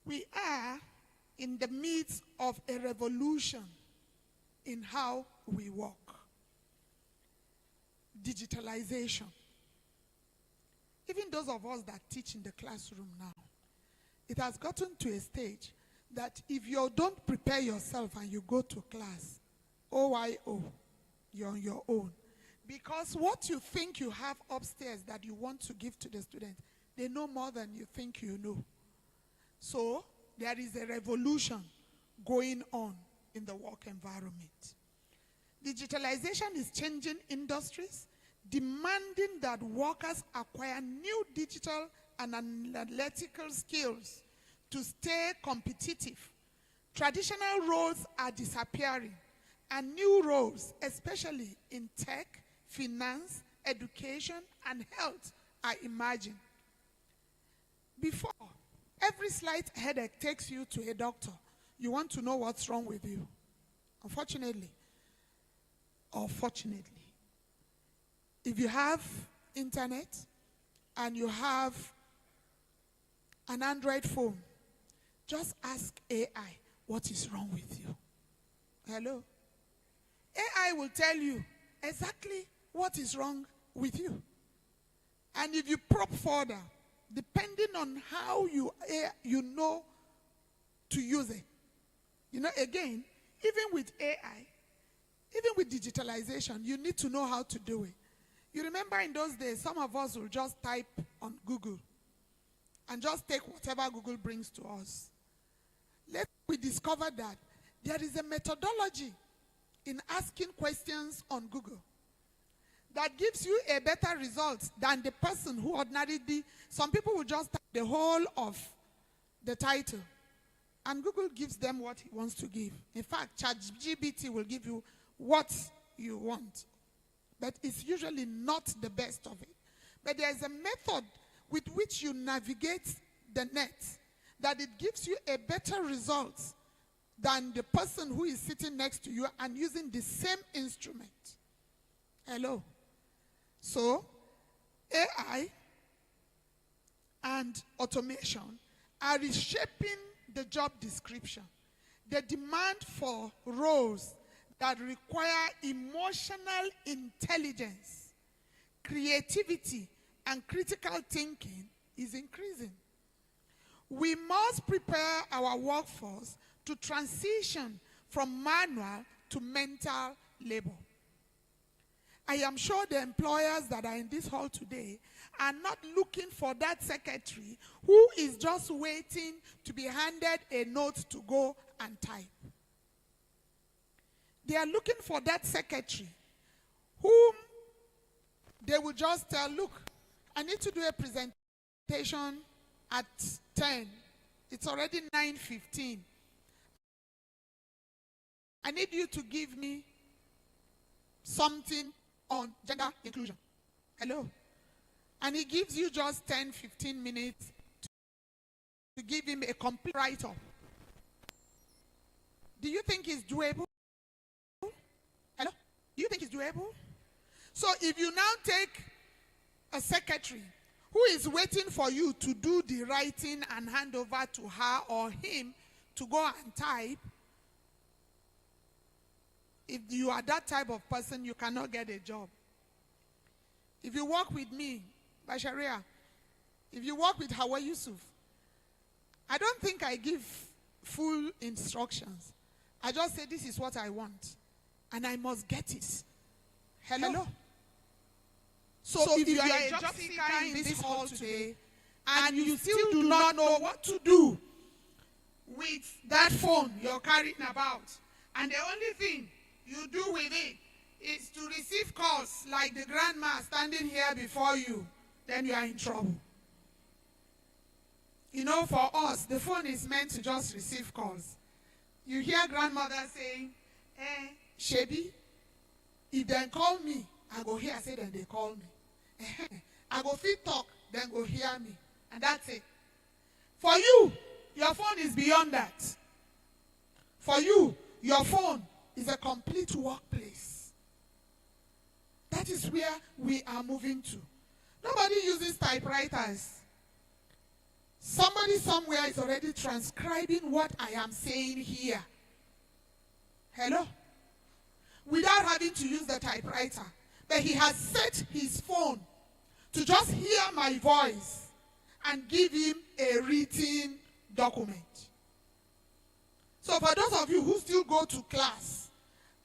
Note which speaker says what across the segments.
Speaker 1: We are in the midst of a revolution in how we work. Digitalization. Even those of us that teach in the classroom now, it has gotten to a stage that if you don't prepare yourself and you go to class, OYO, you're on your own. Because what you think you have upstairs that you want to give to the students, they know more than you think you know. So there is a revolution going on in the work environment. Digitalization is changing industries, demanding that workers acquire new digital and analytical skills to stay competitive. Traditional roles are disappearing, and new roles, especially in tech, finance, education, and health, are emerging. Before, every slight headache takes you to a doctor. You want to know what's wrong with you. Unfortunately, or fortunately, if you have internet and you have an Android phone, just ask AI what is wrong with you. Hello? AI will tell you exactly what is wrong with you. And if you probe further, depending on how you know to use it. You know, again, even with AI, even with digitalization, you need to know how to do it. You remember in those days, some of us will just type on Google and just take whatever Google brings to us. Later, we discovered that there is a methodology in asking questions on Google that gives you a better result than the person who ordinarily, some people will just type the whole of the title, and Google gives them what he wants to give. In fact, ChatGPT will give you what you want, but it's usually not the best of it. But there's a method with which you navigate the net that it gives you a better result than the person who is sitting next to you and using the same instrument. Hello? So, AI and automation are reshaping the job description. The demand for roles that require emotional intelligence, creativity, and critical thinking is increasing. We must prepare our workforce to transition from manual to mental labor. I am sure the employers that are in this hall today are not looking for that secretary who is just waiting to be handed a note to go and type. They are looking for that secretary whom they will just tell, look, I need to do a presentation at 10. It's already 9:15. I need you to give me something on gender inclusion. Hello? And he gives you just 10-15 minutes to give him a complete write-up. Do you think it's doable? Hello? Do you think it's doable? So if you now take a secretary who is waiting for you to do the writing and hand over to her or him to go and type, if you are that type of person, you cannot get a job. If you work with me, Basharia, if you work with Hawa Yusuf, I don't think I give full instructions. I just say this is what I want, and I must get it. Hello? So if you are a job seeker in this hall today, and you still do not know what to do with that phone you're carrying about, and the only thing you do with it is to receive calls like the grandma standing here before you, then you are in trouble. You know, for us, the phone is meant to just receive calls. You hear grandmother saying, Shebi, if they call me, I go hear, say then they call me. I go fit talk, then go hear me. And that's it. For you, your phone is beyond that. For you, your phone is a complete workplace. That is where we are moving to. Nobody uses typewriters. Somebody somewhere is already transcribing what I am saying here. Hello? Without having to use the typewriter. But he has set his phone to just hear my voice and give him a written document. So for those of you who still go to class,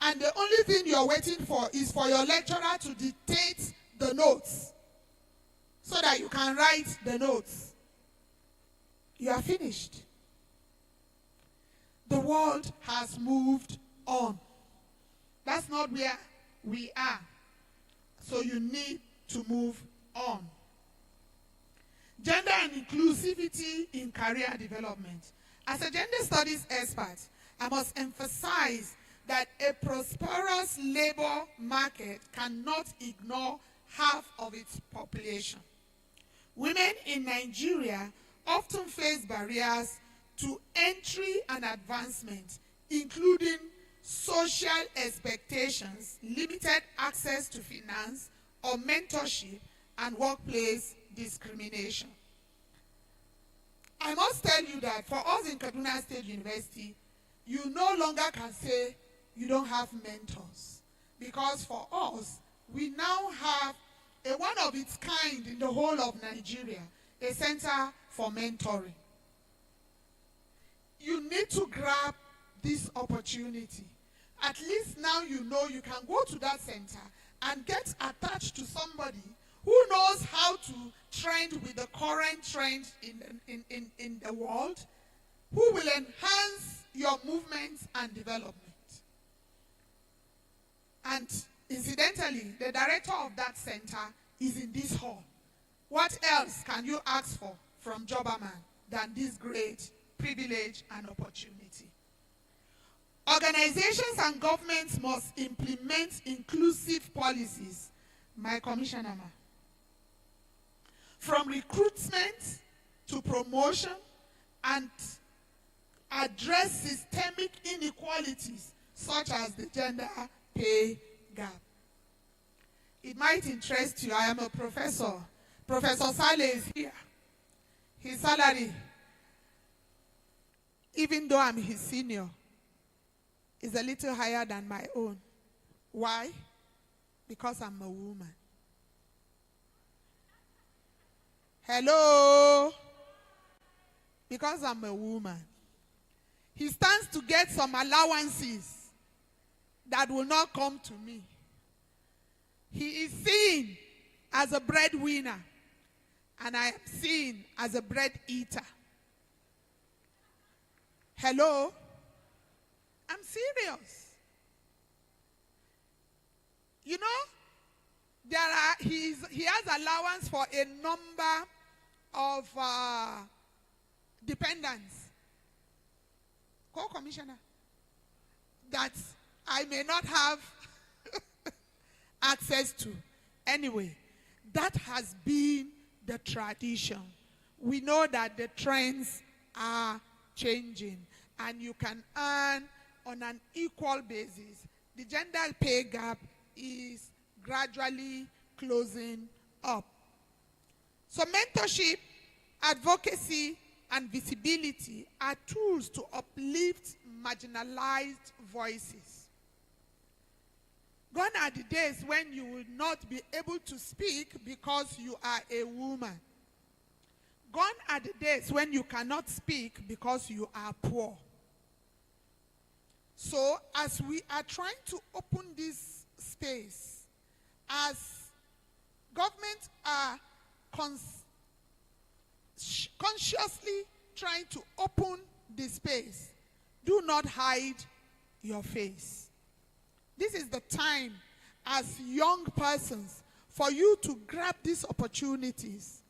Speaker 1: and the only thing you're waiting for is for your lecturer to dictate the notes so that you can write the notes, you are finished. The world has moved on. That's not where we are. So you need to move on. Gender and inclusivity in career development. As a gender studies expert, I must emphasize that a prosperous labor market cannot ignore half of its population. Women in Nigeria often face barriers to entry and advancement, including social expectations, limited access to finance or mentorship, and workplace discrimination. I must tell you that for us in Kaduna State University, you no longer can say you don't have mentors. Because for us, we now have a one of its kind in the whole of Nigeria, a center for mentoring. You need to grab this opportunity. At least now you know you can go to that center and get attached to somebody who knows how to trend with the current trend in the world, who will enhance your movement and development. And incidentally, the director of that center is in this hall. What else can you ask for from Jobberman than this great privilege and opportunity? Organizations and governments must implement inclusive policies. My commissioner, from recruitment to promotion, and address systemic inequalities such as the gender pay gap. It might interest you. I am a professor. Professor Saleh is here. His salary, even though I'm his senior, is a little higher than my own. Why? Because I'm a woman. Hello? Because I'm a woman. He stands to get some allowances that will not come to me. He is seen as a breadwinner, and I am seen as a bread eater. Hello? I'm serious. You know, he has allowance for a number of dependents, co-commissioner, that I may not have access to. Anyway, that has been the tradition. We know that the trends are changing, and you can earn on an equal basis. The gender pay gap is gradually closing up. So mentorship, advocacy, and visibility are tools to uplift marginalized voices. Gone are the days when you will not be able to speak because you are a woman. Gone are the days when you cannot speak because you are poor. So as we are trying to open this space, as governments are consciously trying to open the space, do not hide your face. This is the time as young persons for you to grab these opportunities.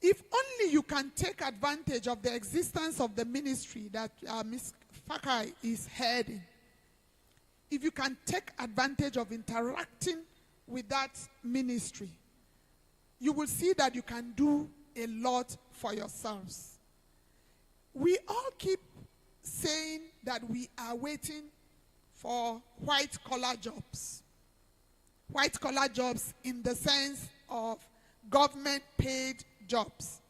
Speaker 1: If only you can take advantage of the existence of the ministry that Ms. Fakai is heading. If you can take advantage of interacting with that ministry, you will see that you can do a lot for yourselves. We all keep saying that we are waiting for white-collar jobs. White-collar jobs in the sense of government-paid jobs.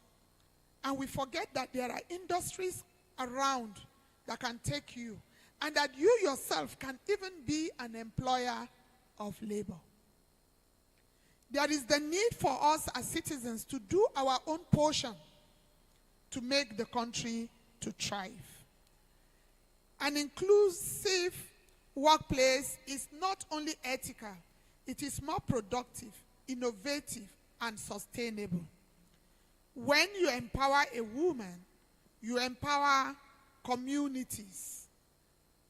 Speaker 1: And we forget that there are industries around that can take you, and that you yourself can even be an employer of labor. There is the need for us as citizens to do our own portion to make the country to thrive. An inclusive workplace is not only ethical, it is more productive, innovative, and sustainable. When you empower a woman, you empower communities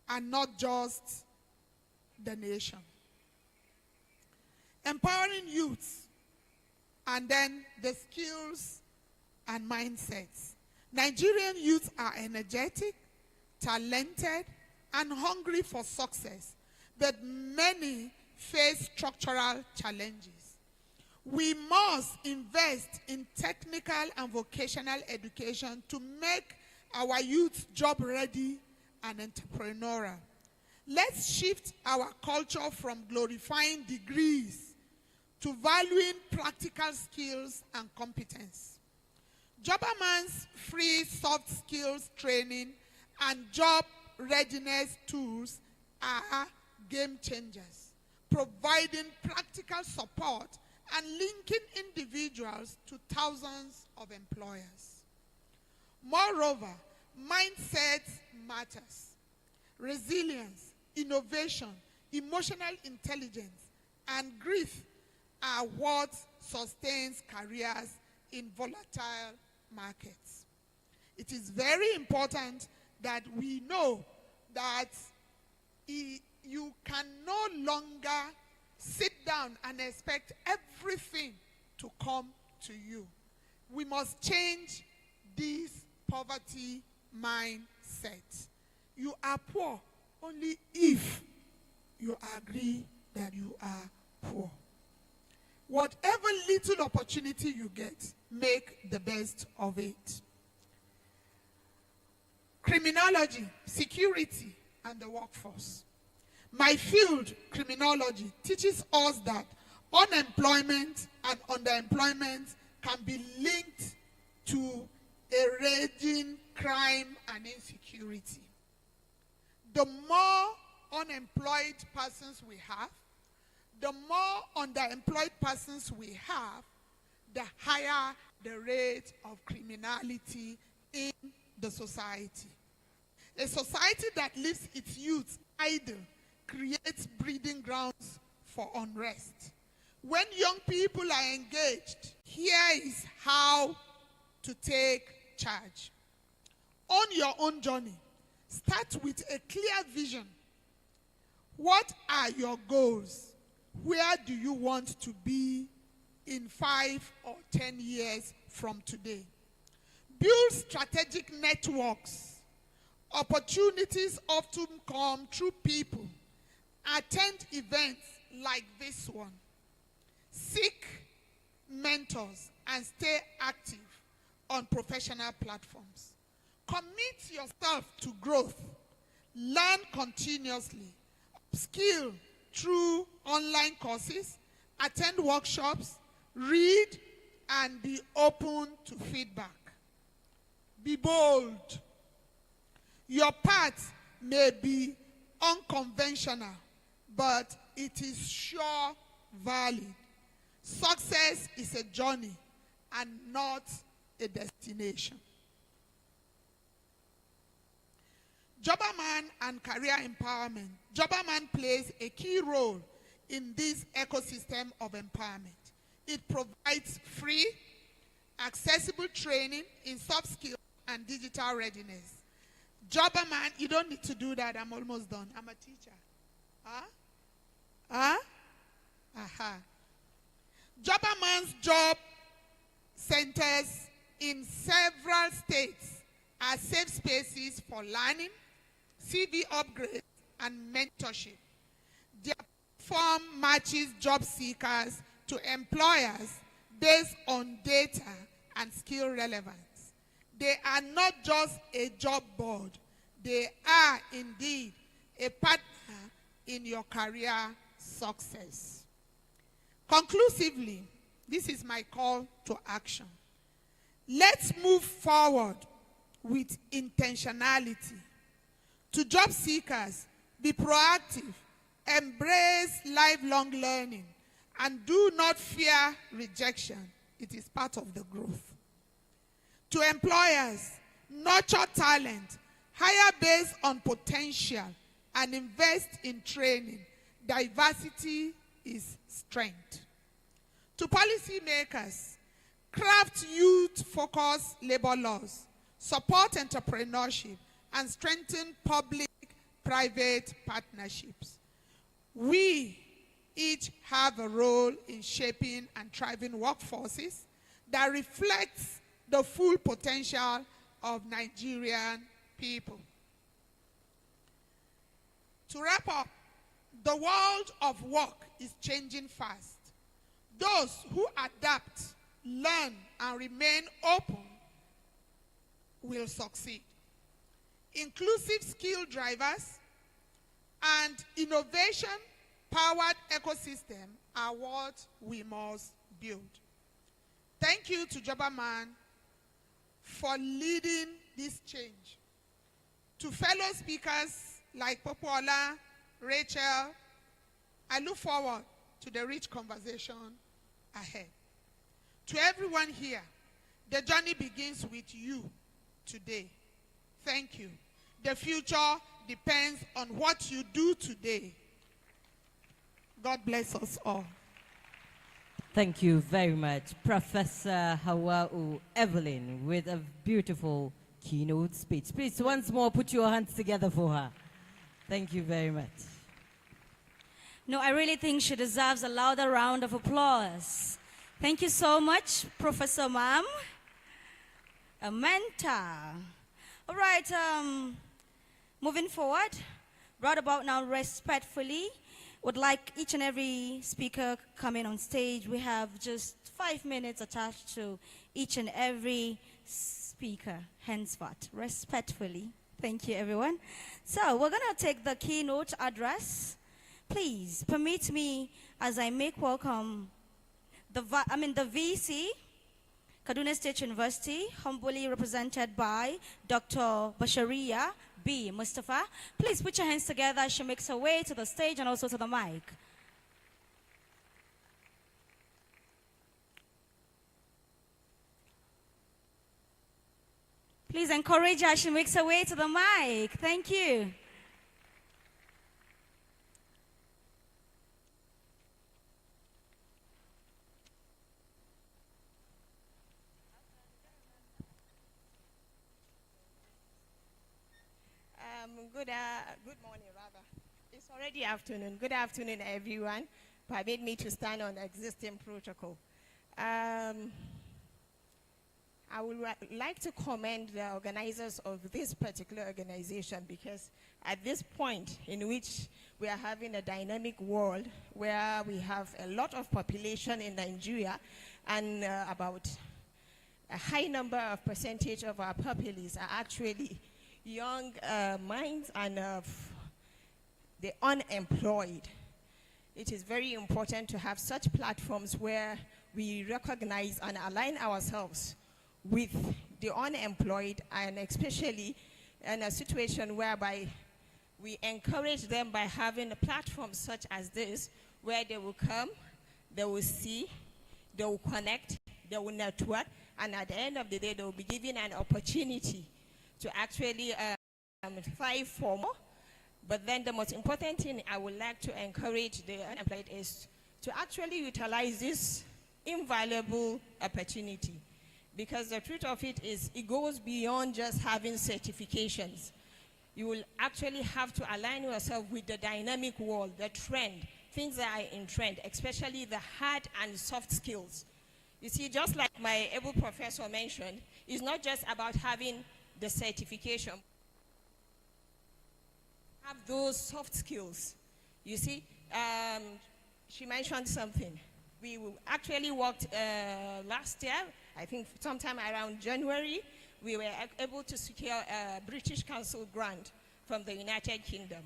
Speaker 1: and not just the nation. Empowering youth, and then the skills and mindsets. Nigerian youth are energetic, talented, and hungry for success, but many face structural challenges. We must invest in technical and vocational education to make our youth job ready and entrepreneurial. Let's shift our culture from glorifying degrees to valuing practical skills and competence. Jobberman's free soft skills training and job readiness tools are game changers, providing practical support and linking individuals to thousands of employers. Moreover, mindset matters. Resilience, innovation, emotional intelligence, and grit are what sustains careers in volatile markets. It is very important that we know that you can no longer sit down and expect everything to come to you. We must change this poverty mindset. You are poor only if you agree that you are poor. Whatever little opportunity you get, make the best of it. Criminology, security, and the workforce. My field, criminology, teaches us that unemployment and underemployment can be linked to a raging crime and insecurity. The more unemployed persons we have, the more underemployed persons we have, the higher the rate of criminality in the society. A society that leaves its youth idle creates breeding grounds for unrest. When young people are engaged, here is how to take charge. On your own journey, start with a clear vision. What are your goals? Where do you want to be in 5 or 10 years from today? Build strategic networks. Opportunities often come through people. Attend events like this one. Seek mentors and stay active on professional platforms. Commit yourself to growth. Learn continuously. Upskill through online courses. Attend workshops. Read and be open to feedback. Be bold. Your path may be unconventional, but it is sure valid. Success is a journey and not a destination. Jobberman and career empowerment. Jobberman plays a key role in this ecosystem of empowerment. It provides free, accessible training in soft skills and digital readiness. Jobberman, you don't need to do that. I'm almost done. I'm a teacher. Jobberman's job centers in several states are safe spaces for learning, CV upgrades, and mentorship. Their platform matches job seekers to employers based on data and skill relevance. They are not just a job board. They are indeed a partner in your career success. Conclusively, this is my call to action. Let's move forward with intentionality. To job seekers, be proactive, embrace lifelong learning, and do not fear rejection. It is part of the growth. To employers, nurture talent, hire based on potential, and invest in training. Diversity is strength. To policymakers, craft youth-focused labor laws, support entrepreneurship, and strengthen public-private partnerships. We each have a role in shaping and thriving workforces that reflects the full potential of Nigerian people. To wrap up, the world of work is changing fast. Those who adapt, learn, and remain open will succeed. Inclusive skill drivers and innovation-powered ecosystem are what we must build. Thank you to Jobaman for leading this change. To fellow speakers like Popola, Rachel, I look forward to the rich conversation ahead. To everyone here, the journey begins with you today. Thank you. The future depends on what you do today. God bless us all.
Speaker 2: Thank you very much, Professor Hawa'u Evelyn, with a beautiful keynote speech. Please, once more, put your hands together for her. Thank you very much.
Speaker 3: No, I really think she deserves a louder round of applause. Thank you so much, Professor Ma'am. A mentor. All right, moving forward, right about now, respectfully, would like each and every speaker coming on stage. We have just 5 minutes attached to each and every speaker, henceforth, respectfully. Thank you, everyone. So we're going to take the keynote address. Please permit me as I make welcome the VC, Kaduna State University, humbly represented by Dr. Basharia B. Mustafa. Please put your hands together as she makes her way to the stage and also to the mic. Please encourage her as she makes her way to the mic. Thank you.
Speaker 4: Good morning, rather. It's already afternoon. Good afternoon, everyone. Permit me to stand on existing protocol. I would like to commend the organizers of this particular organization, because at this point in which we are having a dynamic world where we have a lot of population in Nigeria and about a high number of percentage of our populace are actually young minds and the unemployed. It is very important to have such platforms where we recognize and align ourselves with the unemployed, and especially in a situation whereby we encourage them by having a platform such as this, where they will come, they will see, they will connect, they will network, and at the end of the day, they will be given an opportunity to actually thrive for more. But then the most important thing I would like to encourage the unemployed is to actually utilize this invaluable opportunity. Because the truth of it is, it goes beyond just having certifications. You will actually have to align yourself with the dynamic world, the trend, things that are in trend, especially the hard and soft skills. You see, just like my able professor mentioned, it's not just about having the certification. Have those soft skills. You see, she mentioned something. We actually worked last year, I think sometime around January, we were able to secure a British Council grant from the United Kingdom.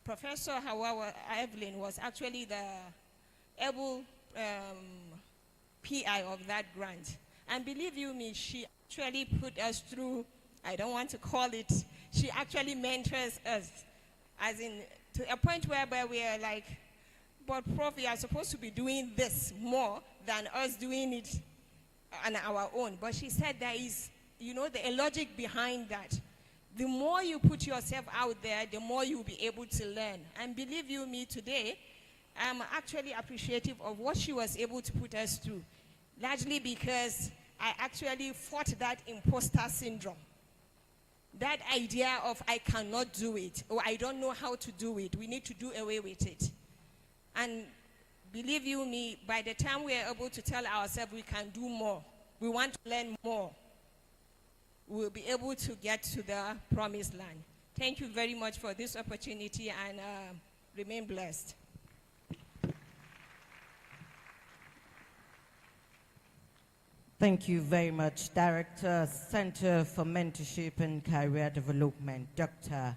Speaker 4: Professor Hawa'u Evelyn was actually the able PI of that grant. And believe you me, she actually put us through, I don't want to call it, she actually mentors us, as in to a point whereby we are like, but Prof, we are supposed to be doing this more than us doing it on our own. But she said there is, the logic behind that. The more you put yourself out there, the more you'll be able to learn. And believe you me, today, I'm actually appreciative of what she was able to put us through, largely because I actually fought that imposter syndrome. That idea of I cannot do it, or I don't know how to do it. We need to do away with it. And believe you me, by the time we are able to tell ourselves we can do more, we want to learn more, we'll be able to get to the promised land. Thank you very much for this opportunity, and remain blessed.
Speaker 2: Thank you very much, Director, Center for Mentorship and Career Development, Dr.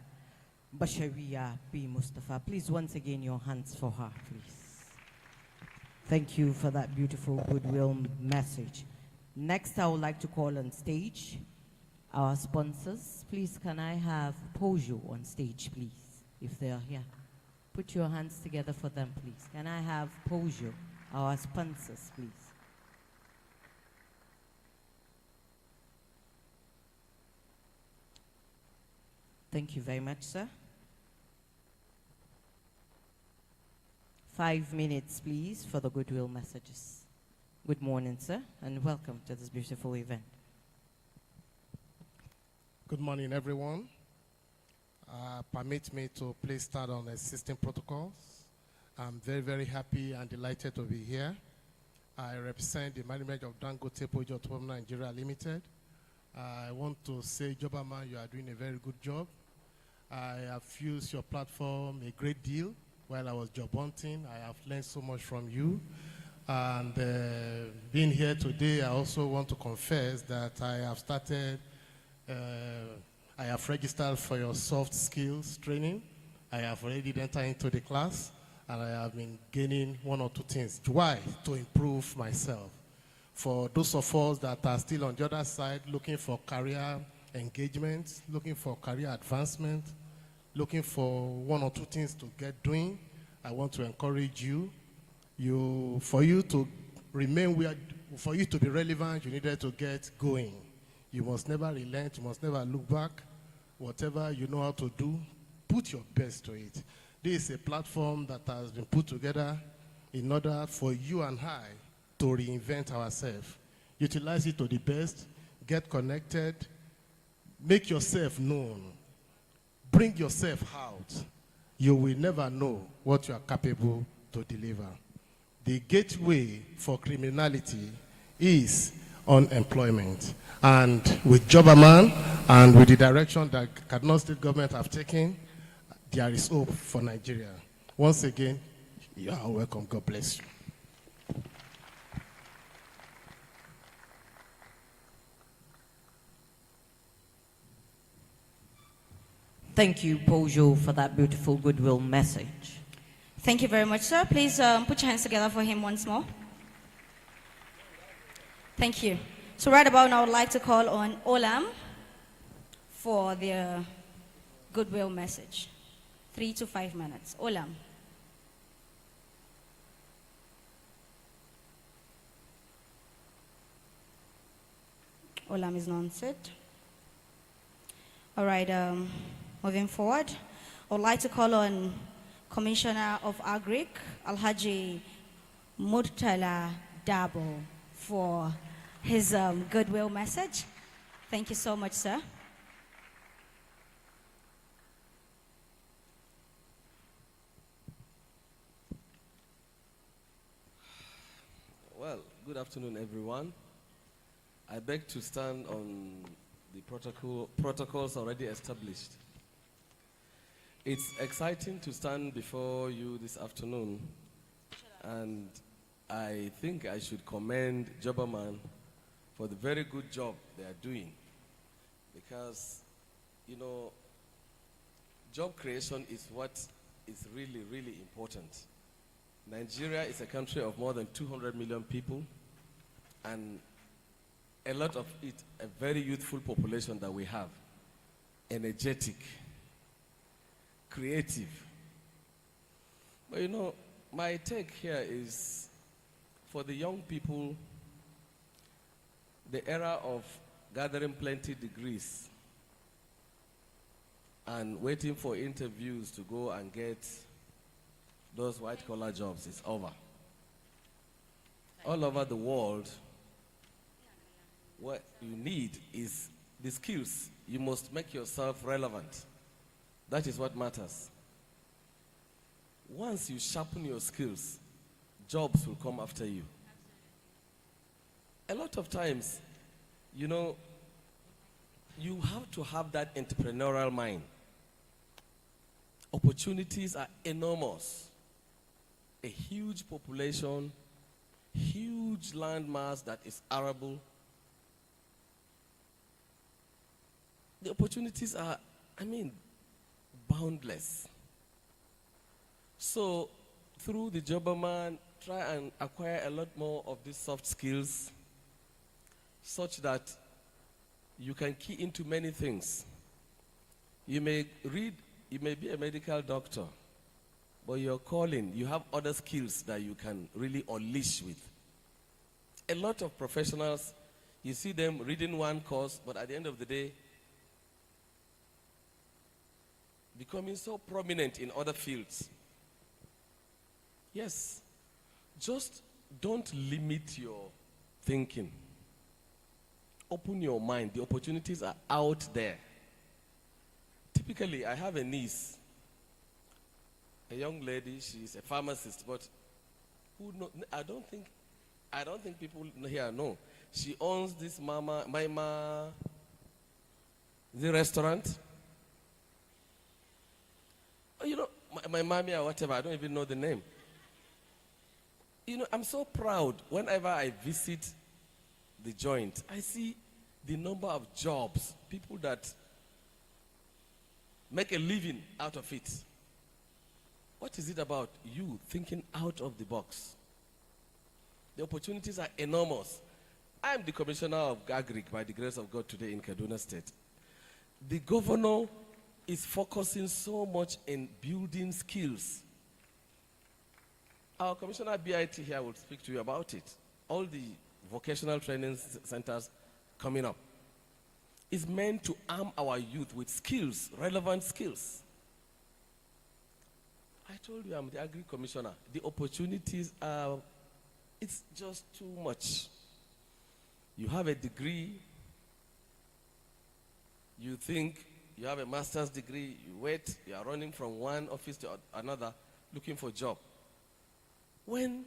Speaker 2: Basharia B. Mustafa. Please, once again, your hands for her, please. Thank you for that beautiful goodwill message. Next, I would like to call on stage our sponsors. Please, can I have Pojo on stage, please, if they are here? Put your hands together for them, please. Can I have Pojo, our sponsors, please? Thank you very much, sir. 5 minutes, please, for the goodwill messages. Good morning, sir, and welcome to this beautiful event.
Speaker 5: Good morning, everyone. Permit me to please start on existing protocols. I'm very, very happy and delighted to be here. I represent the management of Dangote Pojo Automobile Nigeria Limited. I want to say, Jobaman, you are doing a very good job. I have used your platform a great deal while I was job hunting. I have learned so much from you. And being here today, I also want to confess that I have started, I have registered for your soft skills training. I have already entered into the class, and I have been gaining 1 or 2 things. Why? To improve myself. For those of us that are still on the other side, looking for career engagement, looking for career advancement, looking for 1 or 2 things to get doing, I want to encourage you. For you to remain where, for you to be relevant, you needed to get going. You must never relent. You must never look back. Whatever you know how to do, put your best to it. This is a platform that has been put together in order for you and I to reinvent ourselves. Utilize it to the best. Get connected. Make yourself known. Bring yourself out. You will never know what you are capable to deliver. The gateway for criminality is unemployment. And with Jobaman and with the direction that Kaduna State government have taken, there is hope for Nigeria. Once again, you are welcome. God bless you.
Speaker 2: Thank you, Pojo, for that beautiful goodwill message.
Speaker 3: Thank you very much, sir. Please put your hands together for him once more. Thank you. So right about now, I would like to call on Olam for their goodwill message. 3 to 5 minutes. Olam. Olam is not set. All right, moving forward, I would like to call on Commissioner of Agric, Alhaji Murtala Dabo, for his goodwill message. Thank you so much, sir.
Speaker 6: Well, good afternoon, everyone. I beg to stand on the protocols already established. It's exciting to stand before you this afternoon, and I think I should commend Jobaman for the very good job they are doing, because, you know, job creation is what is really, really important. Nigeria is a country of more than 200 million people, and a lot of it, a very youthful population that we have. Energetic, creative. But you know, my take here is for the young people, the era of gathering plenty degrees and waiting for interviews to go and get those white-collar jobs is over. All over the world, what you need is the skills. You must make yourself relevant. That is what matters. Once you sharpen your skills, jobs will come after you. A lot of times, you know, you have to have that entrepreneurial mind. Opportunities are enormous. A huge population, huge landmass that is arable. The opportunities are, boundless. So, through the Jobberman, try and acquire a lot more of these soft skills such that you can key into many things. You may be a medical doctor, but you're calling, you have other skills that you can really unleash with. A lot of professionals, you see them reading one course, but at the end of the day, becoming so prominent in other fields. Yes, just don't limit your thinking. Open your mind. The opportunities are out there. Typically, I have a niece, a young lady. She's a pharmacist, but I don't think people here know. She owns this Maima, the restaurant. You know, my mommy or whatever. I don't even know the name. You know, I'm so proud whenever I visit the joint. I see the number of jobs, people that make a living out of it. What is it about you thinking out of the box? The opportunities are enormous. I'm the commissioner of Agric by the grace of God today in Kaduna State. The governor is focusing so much in building skills. Our commissioner BIT here will speak to you about it. All the vocational training centers coming up is meant to arm our youth with skills, relevant skills. I told you I'm the Agri Commissioner. The opportunities are, it's just too much. You have a degree, you think you have a master's degree, you wait, you are running from one office to another looking for a job. When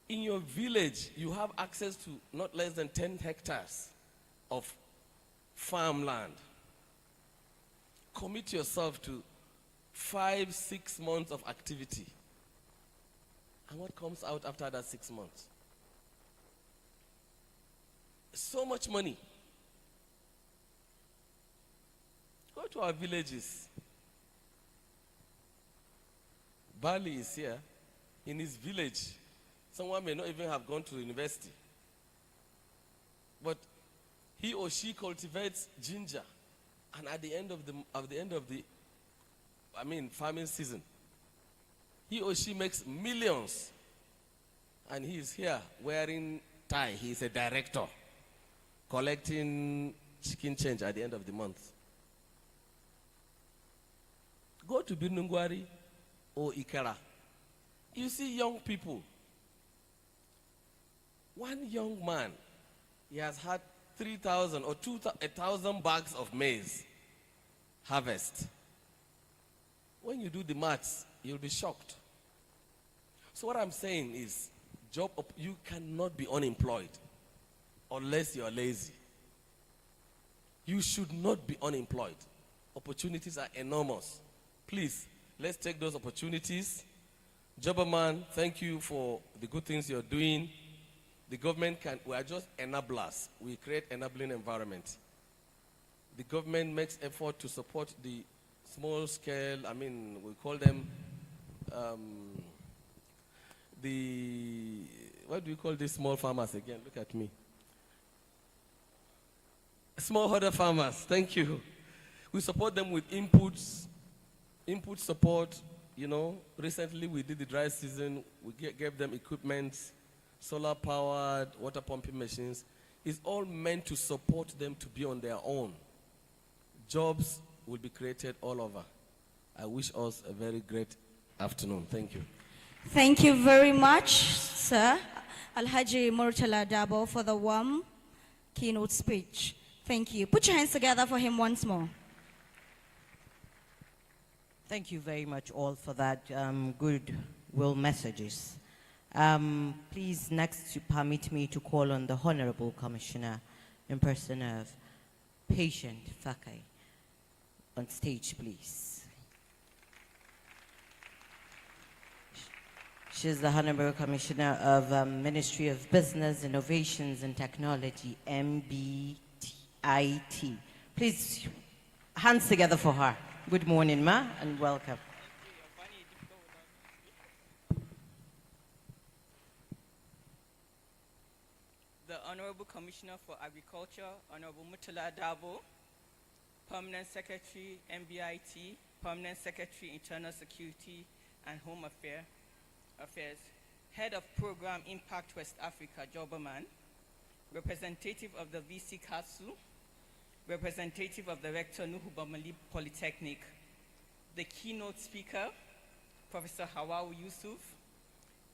Speaker 6: in your village you have access to not less than 10 hectares of farmland, commit yourself to 5-6 months of activity. And what comes out after that 6 months? So much money. Go to our villages. Bali is here. In his village, someone may not even have gone to university. But he or she cultivates ginger. And at the end of the farming season, he or she makes millions. And he is here wearing tie. He is a director, collecting chicken change at the end of the month. Go to Binungwari or Ikara. You see young people. One young man, he has had 3,000 or 1,000 bags of maize harvest. When you do the maths, you'll be shocked. So what I'm saying is, you cannot be unemployed unless you're lazy. You should not be unemployed. Opportunities are enormous. Please, let's take those opportunities. Jobberman, thank you for the good things you're doing. The government we are just enablers. We create enabling environment. The government makes effort to support the small scale, we call them what do we call these small farmers again? Look at me. Smallholder farmers, thank you. We support them with inputs, input support. You know, recently we did the dry season. We gave them equipment, solar powered, water pumping machines. It's all meant to support them to be on their own. Jobs will be created all over. I wish us a very great afternoon. Thank you.
Speaker 3: Thank you very much, sir, Alhaji Murtala Dabo, for the warm keynote speech. Thank you. Put your hands together for him once more.
Speaker 2: Thank you very much all for that goodwill messages. Please, next, you permit me to call on the Honorable Commissioner in person of Patient Fakai. On stage, please. She's the Honorable Commissioner of Ministry of Business, Innovations and Technology, MBIT. Please, hands together for her. Good morning, ma, and welcome.
Speaker 7: The Honorable Commissioner for Agriculture, Honorable Murtala Dabo, Permanent Secretary, MBIT, Permanent Secretary, Internal Security and Home Affairs, Head of Program Impact West Africa, Joberman, Representative of the VC Council, Representative of the Rector Nuhu Bamali Polytechnic, the keynote speaker, Professor Hawau Yusuf,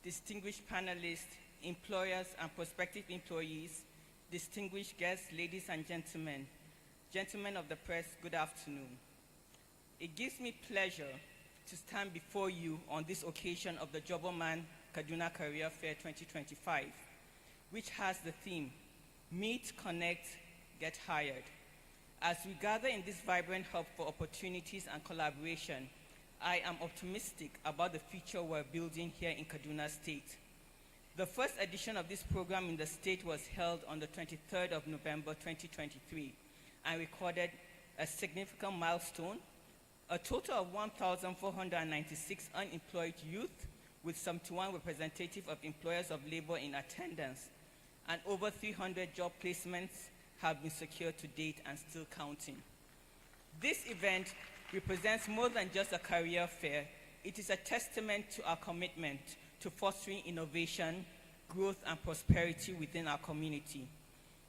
Speaker 7: distinguished panelists, employers and prospective employees, distinguished guests, ladies and gentlemen, gentlemen of the press, good afternoon. It gives me pleasure to stand before you on this occasion of the Joberman Kaduna Career Fair 2025, which has the theme, Meet, Connect, Get Hired. As we gather in this vibrant hub for opportunities and collaboration, I am optimistic about the future we're building here in Kaduna State. The first edition of this program in the state was held on the 23rd of November 2023 and recorded a significant milestone, a total of 1,496 unemployed youth with 71 representatives of employers of labor in attendance, and over 300 job placements have been secured to date and still counting. This event represents more than just a career fair. It is a testament to our commitment to fostering innovation, growth, and prosperity within our community.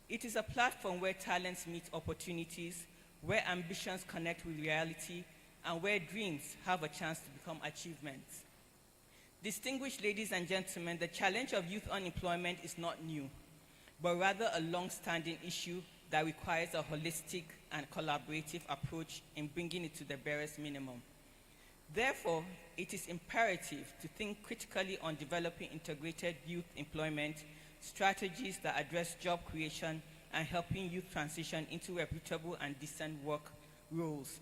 Speaker 7: It is a platform where talents meet opportunities, where ambitions connect with reality, and where dreams have a chance to become achievements. Distinguished ladies and gentlemen, the challenge of youth unemployment is not new, but rather a long-standing issue that requires a holistic and collaborative approach in bringing it to the barest minimum. Therefore, it is imperative to think critically on developing integrated youth employment strategies that address job creation and helping youth transition into reputable and decent work roles.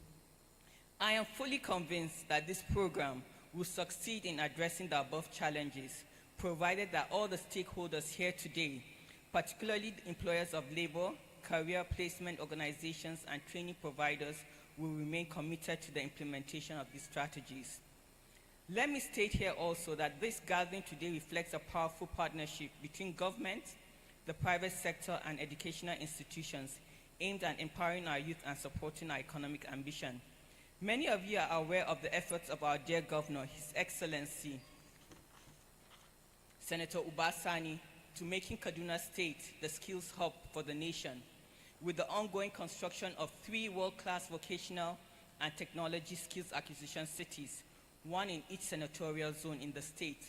Speaker 7: I am fully convinced that this program will succeed in addressing the above challenges, provided that all the stakeholders here today, particularly the employers of labor, career placement organizations, and training providers, will remain committed to the implementation of these strategies. Let me state here also that this gathering today reflects a powerful partnership between government, the private sector, and educational institutions aimed at empowering our youth and supporting our economic ambition. Many of you are aware of the efforts of our dear governor, His Excellency, Senator Ubasani, to making Kaduna State the skills hub for the nation, with the ongoing construction of 3 world-class vocational and technology skills acquisition cities, one in each senatorial zone in the state.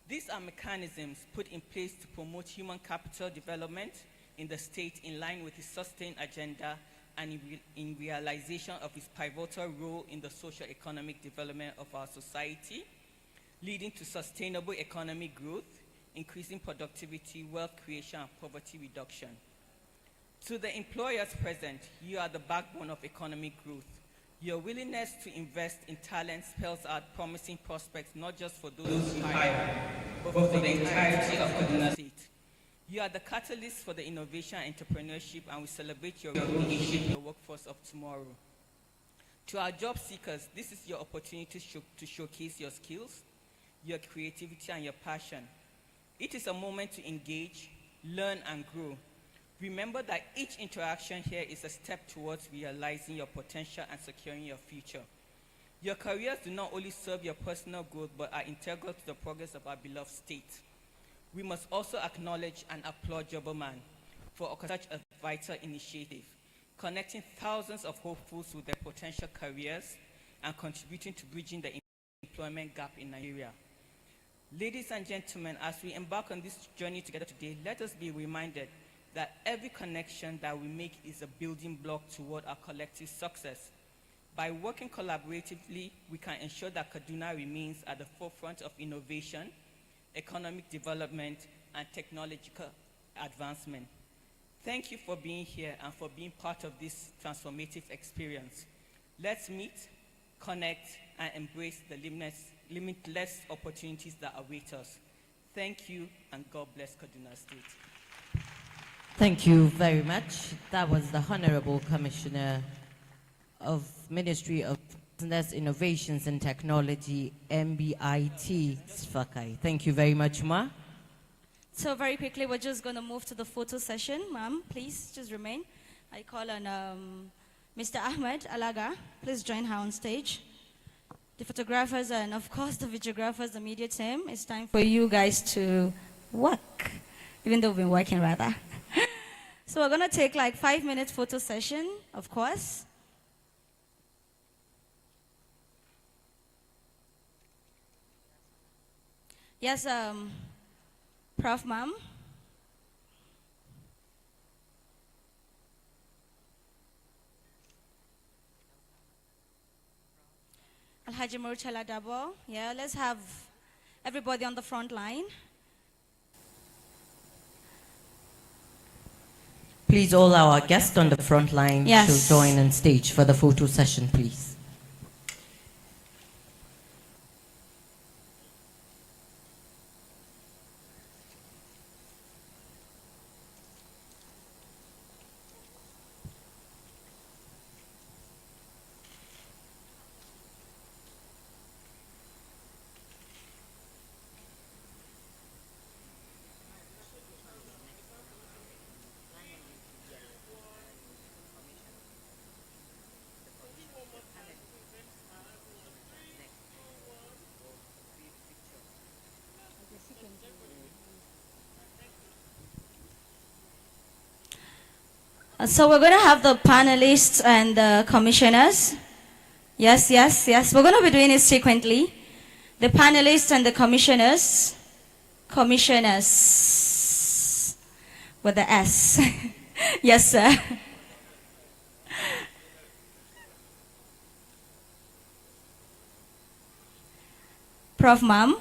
Speaker 7: These are mechanisms put in place to promote human capital development in the state in line with his sustained agenda and in realization of his pivotal role in the socio-economic development of our society, leading to sustainable economic growth, increasing productivity, wealth creation, and poverty reduction. To the employers present, you are the backbone of economic growth. Your willingness to invest in talent spells out promising prospects not just for those you hire, but for the entirety of Kaduna State. You are the catalyst for the innovation and entrepreneurship, and we celebrate your role in shaping the workforce of tomorrow. To our job seekers, this is your opportunity to showcase your skills, your creativity, and your passion. It is a moment to engage, learn, and grow. Remember that each interaction here is a step towards realizing your potential and securing your future. Your careers do not only serve your personal growth, but are integral to the progress of our beloved state. We must also acknowledge and applaud Joboman for such a vital initiative, connecting thousands of hopefuls with their potential careers and contributing to bridging the employment gap in Nigeria. Ladies and gentlemen, as we embark on this journey together today, let us be reminded that every connection that we make is a building block toward our collective success. By working collaboratively, we can ensure that Kaduna remains at the forefront of innovation, economic development, and technological advancement. Thank you for being here and for being part of this transformative experience. Let's meet, connect, and embrace the limitless opportunities that await us. Thank you, and God bless Kaduna State.
Speaker 2: Thank you very much. That was the Honorable Commissioner of Ministry of Business, Innovations and Technology, MBIT, Sfakai. Thank you very much, Ma.
Speaker 3: So very quickly, we're just going to move to the photo session. Ma'am, please just remain. I call on Mr. Ahmed Alaga. Please join her on stage. The photographers and, of course, the videographers, the media team. It's time for you guys to work, even though we've been working rather. So we're going to take like 5-minute photo session, of course. Yes, Prof. Ma'am. Alhaji Murchala Dabo. Yeah, let's have everybody on the front line.
Speaker 2: Please, all our guests on the front line should join on stage for the photo session, please.
Speaker 3: So we're going to have the panelists and the commissioners. Yes. We're going to be doing it sequentially. The panelists and the commissioners. Commissioners. With the S. Yes, sir. Prof. Ma'am.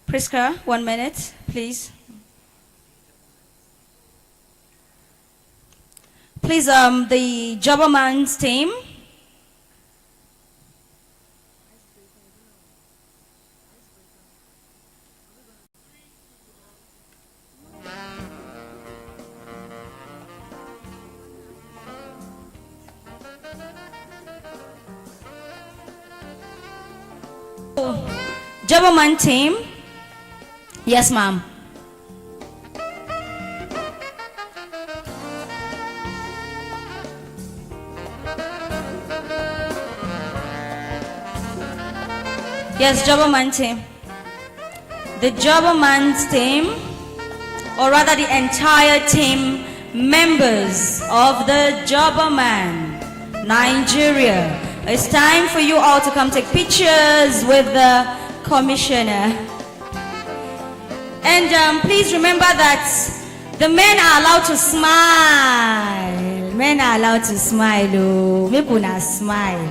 Speaker 3: Priska, 1 minute, please. Please, the Joboman's team. Joboman team. Yes, ma'am. Yes, Joboman team. The Joboman's team, or rather the entire team, members of the Joboman, Nigeria. It's time for you all to come take pictures with the commissioner. And please remember that the men are allowed to smile. Men are allowed to smile. Oh, make una smile.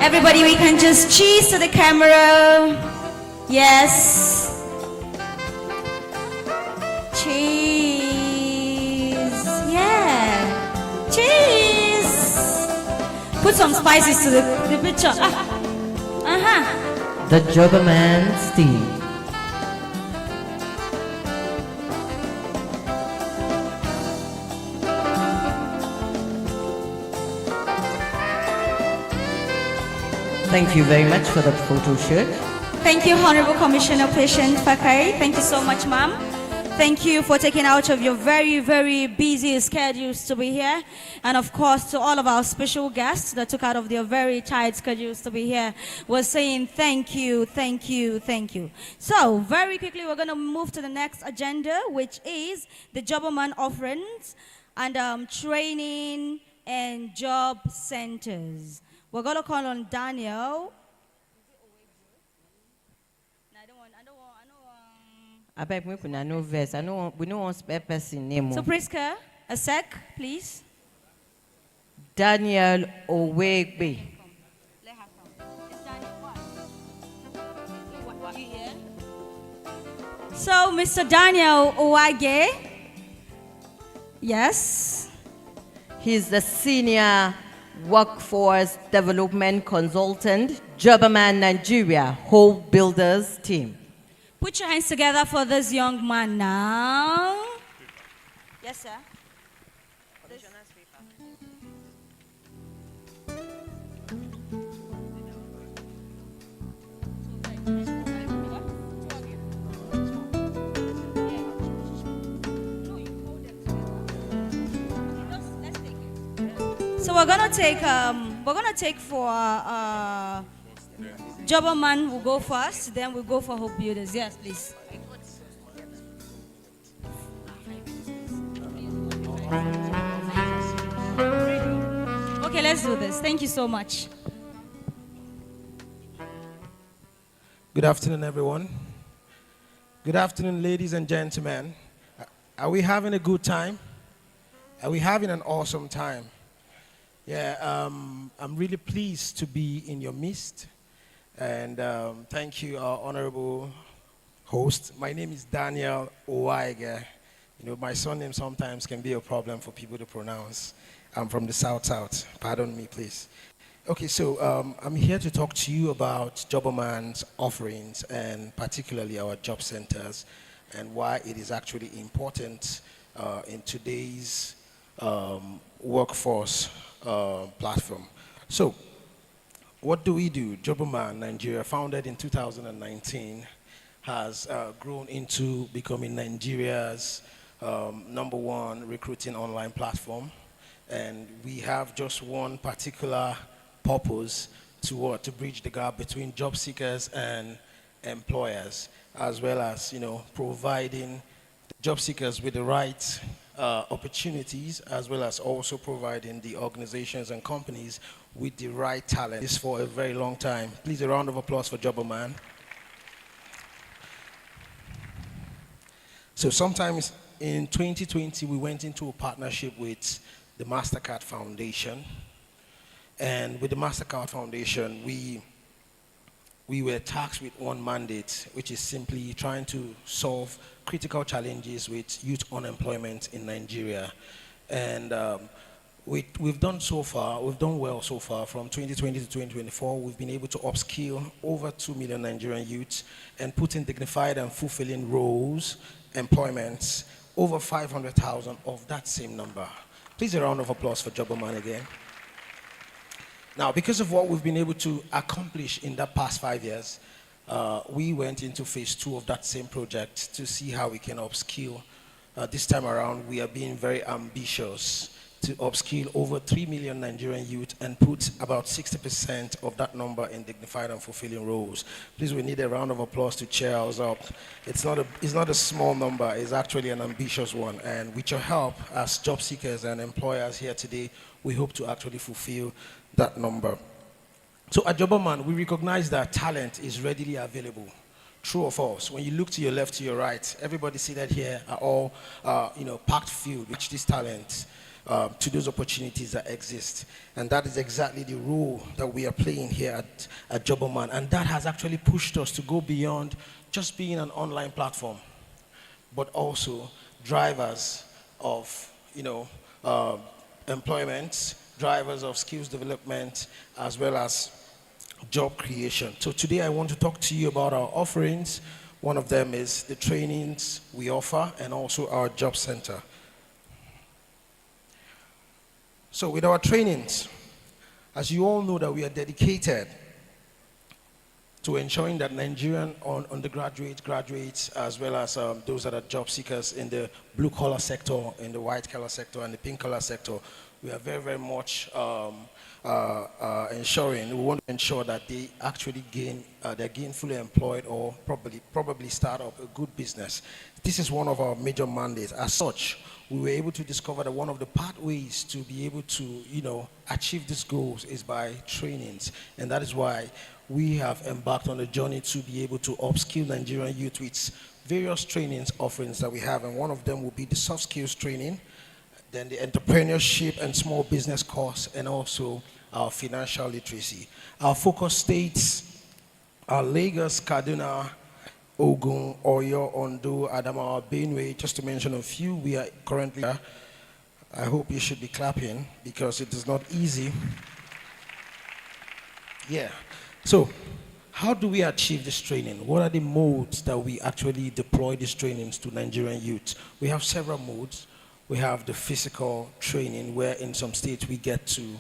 Speaker 3: Everybody, we can just cheese to the camera. Yes. Cheese. Yeah. Cheese. Put some spices to the picture.
Speaker 2: The Joboman's team. Thank you very much for that photo shoot.
Speaker 3: Thank you, Honorable Commissioner Patient Fakai. Thank you so much, ma'am. Thank you for taking out of your very, very busy schedules to be here. And of course, to all of our special guests that took out of their very tight schedules to be here, we're saying thank you, thank you, thank you. So, very quickly, we're going to move to the next agenda, which is the Jobberman offerings and training and job centers. We're going to call on Daniel.
Speaker 2: I beg me, I know verse. I know we know one spare person name.
Speaker 3: So, Priska, a sec, please.
Speaker 2: Daniel Owegbe.
Speaker 3: So, Mr. Daniel Owage. Yes.
Speaker 2: He's the senior workforce development consultant, Jobberman Nigeria, Whole Builders team.
Speaker 3: Put your hands together for this young man now. Yes, sir. So we're gonna take for Jobberman will go first, then we'll go for Hope Builders. Yes, please. Okay, let's do this. Thank you so much.
Speaker 8: Good afternoon, everyone. Good afternoon, ladies and gentlemen. Are we having a good time? Are we having an awesome time? Yeah, I'm really pleased to be in your midst. And thank you, our honorable host. My name is Daniel Owaige. You know, my surname sometimes can be a problem for people to pronounce. I'm from the South. Pardon me, please. Okay, so I'm here to talk to you about Jobberman's offerings and particularly our job centers and why it is actually important in today's workforce platform. So, what do we do? Jobberman Nigeria, founded in 2019, has grown into becoming Nigeria's #1 recruiting online platform. And we have just one particular purpose to bridge the gap between job seekers and employers, as well as, you know, providing job seekers with the right opportunities, as well as also providing the organizations and companies with the right talent. This for a very long time. Please, a round of applause for Jobberman. So sometimes in 2020, we went into a partnership with the MasterCard Foundation. And with the MasterCard Foundation, we were tasked with one mandate, which is simply trying to solve critical challenges with youth unemployment in Nigeria. And we've done well so far. From 2020 to 2024, we've been able to upskill over 2 million Nigerian youths and put in dignified and fulfilling roles, employments, over 500,000 of that same number. Please, a round of applause for Jobberman again. Now, because of what we've been able to accomplish in the past 5 years, we went into phase 2 of that same project to see how we can upskill. This time around, we are being very ambitious to upskill over 3 million Nigerian youth and put about 60% of that number in dignified and fulfilling roles. Please, we need a round of applause to cheer us up. It's not a small number, it's actually an ambitious one. And with your help as job seekers and employers here today, we hope to actually fulfill that number. So at Jobberman, we recognize that talent is readily available. True or false? When you look to your left, to your right, everybody seated here are all, packed filled with this talent to those opportunities that exist. And that is exactly the role that we are playing here at Jobberman. And that has actually pushed us to go beyond just being an online platform, but also drivers of, employment, drivers of skills development, as well as job creation. So today I want to talk to you about our offerings. One of them is the trainings we offer and also our job center. So with our trainings, as you all know that we are dedicated to ensuring that Nigerian undergraduates, graduates, as well as those that are job seekers in the blue-collar sector, in the white-collar sector, and the pink-collar sector, we are very, very much ensuring, we want to ensure that they actually they're gainfully employed or probably start up a good business. This is one of our major mandates. As such, we were able to discover that one of the pathways to be able to, achieve these goals is by trainings. And that is why we have embarked on a journey to be able to upskill Nigerian youth with various trainings offerings that we have. And one of them will be the soft skills training, then the entrepreneurship and small business course, and also our financial literacy. Our focus states are Lagos, Kaduna, Ogun, Oyo, Ondo, Adamawa, Benue, just to mention a few. We are currently, I hope you should be clapping because it is not easy. Yeah. So, how do we achieve this training? What are the modes that we actually deploy these trainings to Nigerian youth? We have several modes. We have the physical training, where in some states we get to,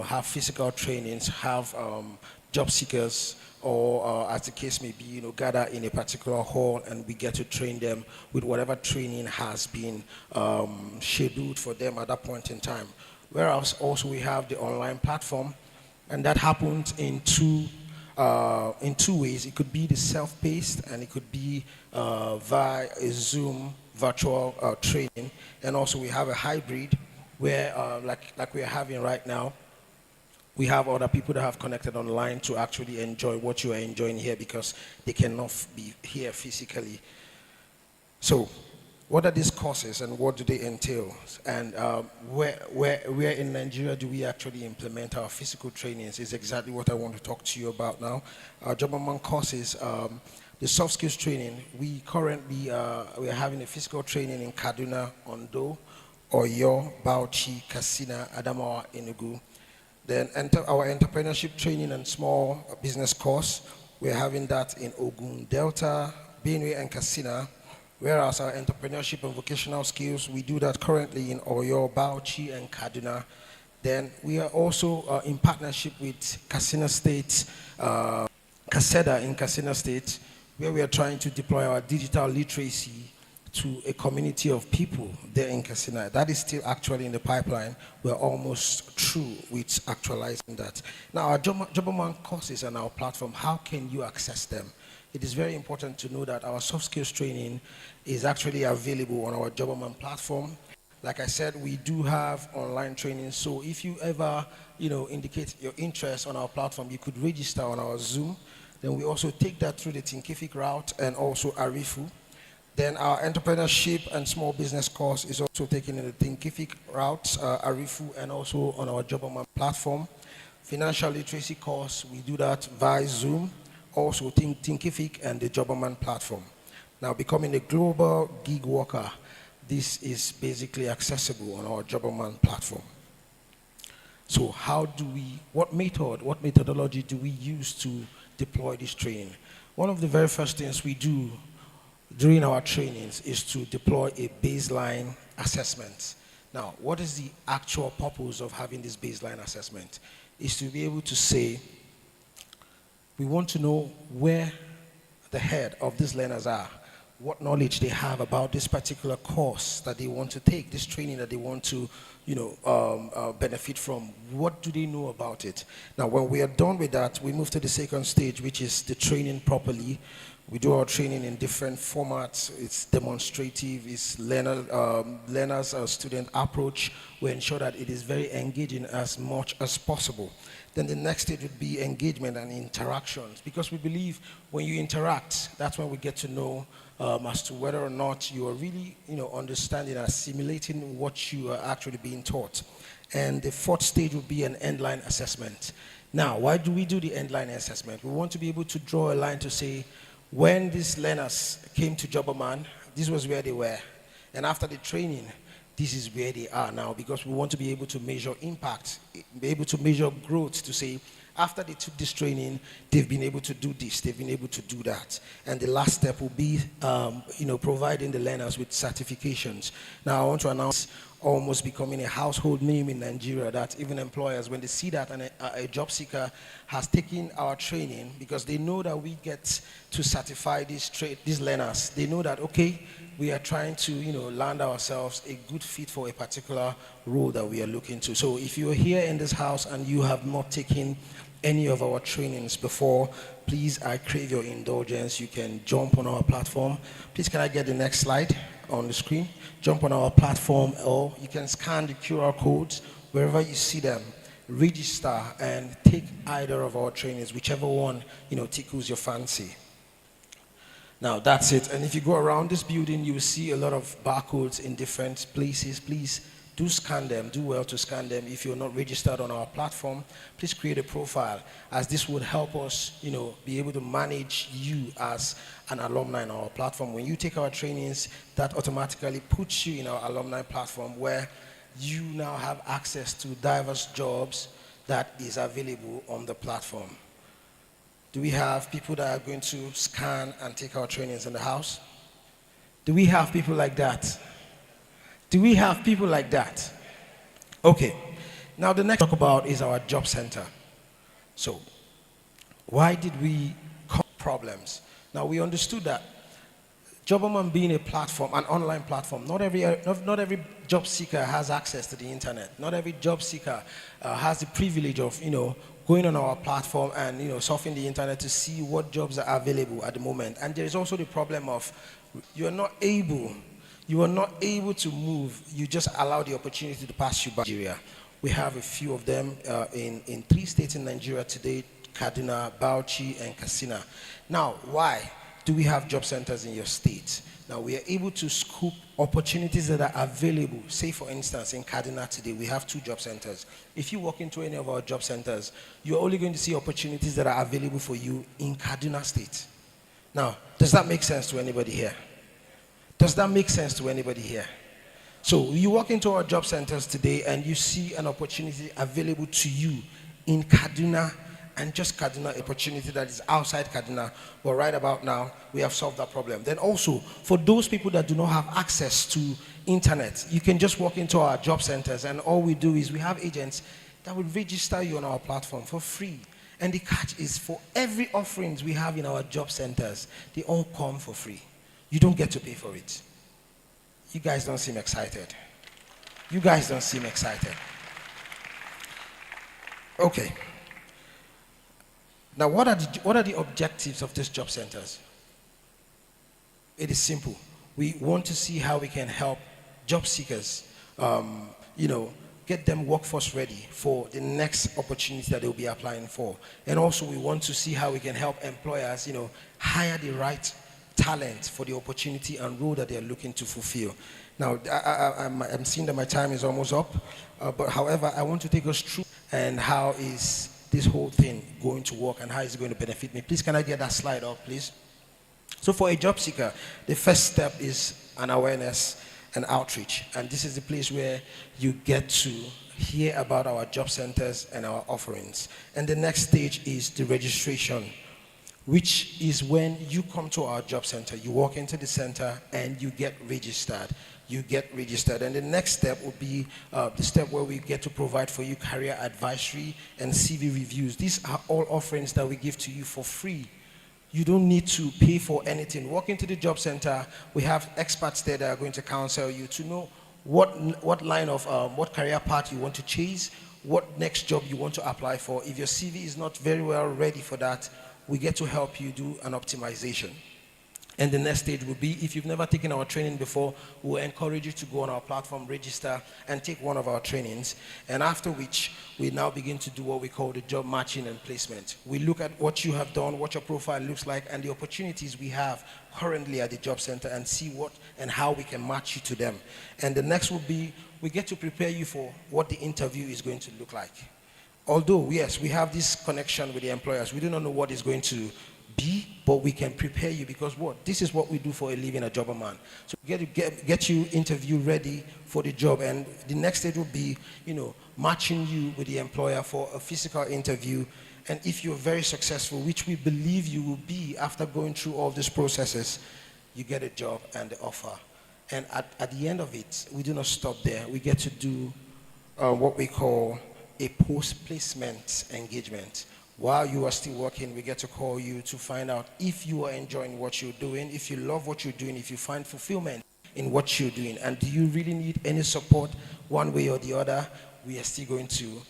Speaker 8: have physical trainings, have job seekers, or as the case may be, gather in a particular hall and we get to train them with whatever training has been scheduled for them at that point in time. Whereas also we have the online platform, and that happens in two ways. It could be the self-paced, and it could be via a Zoom virtual training. And also we have a hybrid where, like we are having right now, we have other people that have connected online to actually enjoy what you are enjoying here because they cannot be here physically. So, what are these courses and what do they entail? And where in Nigeria do we actually implement our physical trainings is exactly what I want to talk to you about now. Our Jobaman courses, the soft skills training, we currently we are having a physical training in Kaduna, Ondo, Oyo, Bauchi, Katsina, Adamawa, Enugu. Then our entrepreneurship training and small business course, we're having that in Ogun, Delta, Benue, and Katsina. Whereas our entrepreneurship and vocational skills, we do that currently in Oyo, Bauchi, and Kaduna. Then we are also in partnership with Katsina State, Kaseda in Katsina State, where we are trying to deploy our digital literacy to a community of people there in Katsina. That is still actually in the pipeline. We're almost through with actualizing that. Now, our Jobaman courses on our platform, how can you access them? It is very important to know that our soft skills training is actually available on our Jobaman platform. Like I said, we do have online training. So if you ever, indicate your interest on our platform, you could register on our Zoom. Then we also take that through the Thinkific route and also Arifu. Then our entrepreneurship and small business course is also taken in the Thinkific route, Arifu, and also on our Jobaman platform. Financial literacy course, we do that via Zoom, also Thinkific and the Jobaman platform. Now, becoming a global gig worker, this is basically accessible on our Jobaman platform. So what methodology do we use to deploy this training? One of the very first things we do during our trainings is to deploy a baseline assessment. Now, what is the actual purpose of having this baseline assessment? Is to be able to say, we want to know where the head of these learners are, what knowledge they have about this particular course that they want to take, this training that they want to, benefit from. What do they know about it? Now, when we are done with that, we move to the second stage, which is the training properly. We do our training in different formats. It's demonstrative, it's learner-student approach. We ensure that it is very engaging as much as possible. Then the next stage would be engagement and interactions, because we believe when you interact, that's when we get to know as to whether or not you are really, understanding and assimilating what you are actually being taught. And the fourth stage would be an endline assessment. Now, why do we do the endline assessment? We want to be able to draw a line to say, when these learners came to Jobaman, this was where they were. And after the training, this is where they are now, because we want to be able to measure impact, be able to measure growth to say, After they took this training, they've been able to do this, they've been able to do that. And the last step will be, providing the learners with certifications. Now, I want to announce almost becoming a household name in Nigeria, that even employers, when they see that a job seeker has taken our training, because they know that we get to certify these learners, they know that, okay, we are trying to, land ourselves a good fit for a particular role that we are looking to. So if you're here in this house and you have not taken any of our trainings before, please, I crave your indulgence. You can jump on our platform. Please, can I get the next slide on the screen? Jump on our platform, or you can scan the QR codes wherever you see them. Register and take either of our trainings, whichever one, tickles your fancy. Now, that's it. And if you go around this building, you will see a lot of barcodes in different places. Please do scan them. Do well to scan them. If you're not registered on our platform, please create a profile, as this would help us, be able to manage you as an alumni on our platform. When you take our trainings, that automatically puts you in our alumni platform, where you now have access to diverse jobs that is available on the platform. Do we have people that are going to scan and take our trainings in the house? Do we have people like that? Do we have people like that? Okay. Now, the next talk about is our job center. So, why did we cause problems? Now, we understood that Jobberman being a platform, an online platform, not every job seeker has access to the internet. Not every job seeker has the privilege of, going on our platform and, surfing the internet to see what jobs are available at the moment. And there is also the problem of you are not able to move. You just allow the opportunity to pass you by. Nigeria. We have a few of them in 3 states in Nigeria today: Kaduna, Bauchi, and Katsina. Now, why do we have job centers in your state? Now, we are able to scoop opportunities that are available. Say, for instance, in Kaduna today, we have 2 job centers. If you walk into any of our job centers, you're only going to see opportunities that are available for you in Kaduna State. Now, does that make sense to anybody here? Does that make sense to anybody here? So you walk into our job centers today and you see an opportunity available to you in Kaduna, and just Kaduna, opportunity that is outside Kaduna. But right about now, we have solved that problem. Then also, for those people that do not have access to internet, you can just walk into our job centers, and all we do is we have agents that will register you on our platform for free. And the catch is, for every offerings we have in our job centers, they all come for free. You don't get to pay for it. You guys don't seem excited. You guys don't seem excited. Okay. Now, what are the objectives of these job centers? It is simple. We want to see how we can help job seekers, get them workforce ready for the next opportunity that they'll be applying for. And also, we want to see how we can help employers, hire the right talent for the opportunity and role that they're looking to fulfill. Now, I'm seeing that my time is almost up, but however, I want to take us through and how is this whole thing going to work and how is it going to benefit me. Please, can I get that slide up, please? So for a job seeker, the first step is an awareness and outreach. And this is the place where you get to hear about our job centers and our offerings. And the next stage is the registration, which is when you come to our job center. You walk into the center and you get registered. And the next step would be the step where we get to provide for you career advisory and CV reviews. These are all offerings that we give to you for free. You don't need to pay for anything. Walk into the job center. We have experts there that are going to counsel you to know what line of, what career path you want to chase, what next job you want to apply for. If your CV is not very well ready for that, we get to help you do an optimization. And the next stage will be, if you've never taken our training before, we'll encourage you to go on our platform, register, and take one of our trainings. And after which, we now begin to do what we call the job matching and placement. We look at what you have done, what your profile looks like, and the opportunities we have currently at the job center, and see what and how we can match you to them. And the next will be, we get to prepare you for what the interview is going to look like. Although, yes, we have this connection with the employers, we do not know what is going to be, but we can prepare you, because what? This is what we do for a living, a Jobberman. So we get you interview ready for the job, and the next stage will be, matching you with the employer for a physical interview, And if you're very successful, which we believe you will be after going through all these processes, you get a job and the offer. And at the end of it, we do not stop there. We get to do what we call a post-placement engagement. While you are still working, we get to call you to find out if you are enjoying what you're doing, if you love what you're doing, if you find fulfillment in what you're doing, and do you really need any support one way or the other. We are still going to,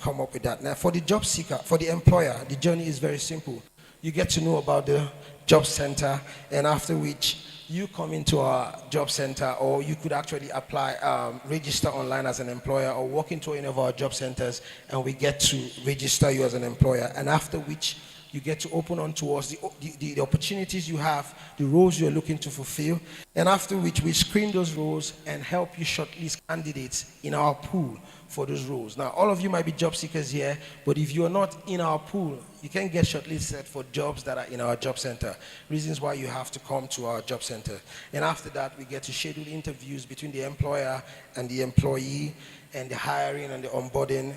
Speaker 8: come up with that. Now, for the job seeker, for the employer, the journey is very simple. You get to know about the job center, and after which you come into our job center, or you could actually apply, register online as an employer, or walk into any of our job centers, and we get to register you as an employer. And after which you get to open onto us the opportunities you have, the roles you're looking to fulfill, and after which we screen those roles and help you shortlist candidates in our pool for those roles. Now, all of you might be job seekers here, but if you're not in our pool, you can get shortlisted for jobs that are in our job center. Reasons why you have to come to our job center. And after that, we get to schedule interviews between the employer and the employee, and the hiring and the onboarding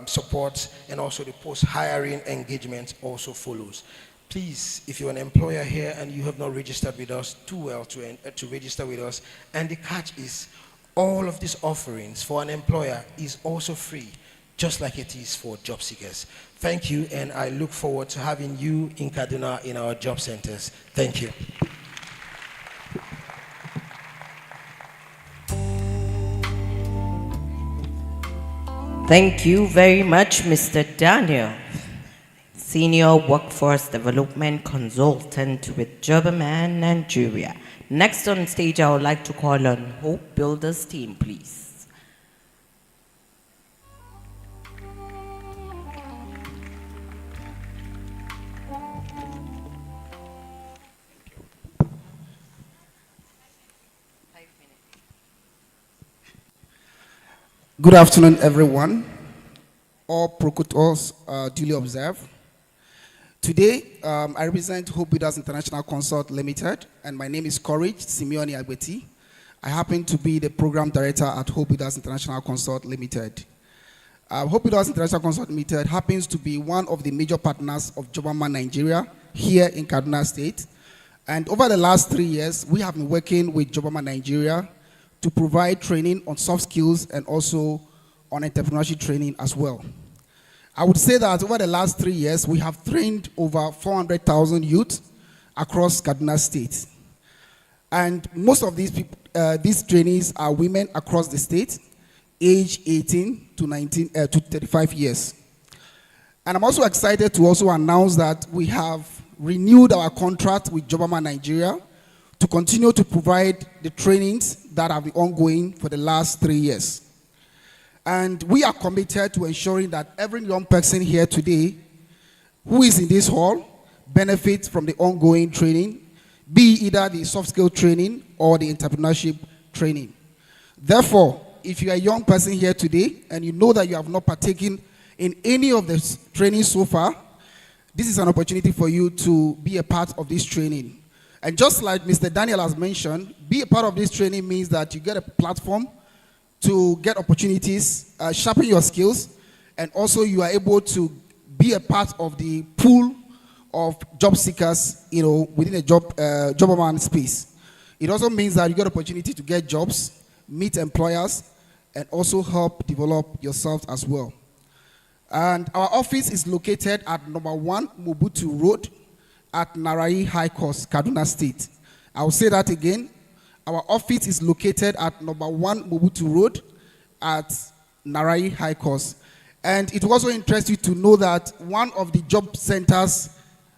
Speaker 8: support, and also the post-hiring engagement also follows. Please, if you're an employer here and you have not registered with us, do well to register with us. And the catch is, all of these offerings for an employer is also free, just like it is for job seekers. Thank you, and I look forward to having you in Kaduna in our job centers. Thank you.
Speaker 2: Thank you very much, Mr. Daniel, Senior Workforce Development Consultant with Jobberman Nigeria. Next on stage, I would like to call on Hope Builders team, please.
Speaker 9: Good afternoon, everyone. All protocols duly observed. Today, I represent Hope Builders International Consult Limited, and my name is Courage Simeoni Agbeti. I happen to be the program director at Hope Builders International Consult Limited. Hope Builders International Consult Limited happens to be one of the major partners of Jobberman Nigeria here in Kaduna State. And over the last 3 years, we have been working with Jobberman Nigeria to provide training on soft skills and also on entrepreneurship training as well. I would say that over the last 3 years, we have trained over 400,000 youth across Kaduna State. And most of these people, these trainees are women across the state, age 18 to 35 years. And I'm also excited to also announce that we have renewed our contract with Jobberman Nigeria to continue to provide the trainings that have been ongoing for the last 3 years. And we are committed to ensuring that every young person here today who is in this hall benefits from the ongoing training, be either the soft skill training or the entrepreneurship training. Therefore, if you are a young person here today and you know that you have not partaken in any of the training so far, this is an opportunity for you to be a part of this training. And just like Mr. Daniel has mentioned, be a part of this training means that you get a platform to get opportunities, sharpen your skills, and also you are able to be a part of the pool of job seekers, within a Jobberman space. It also means that you get opportunity to get jobs, meet employers, and also help develop yourself as well. And our office is located at number 1 Mobutu Road at Narai High Course, Kaduna State. I will say that again. Our office is located at number 1 Mobutu Road at Narai High Course. And it will also interest you to know that one of the job centers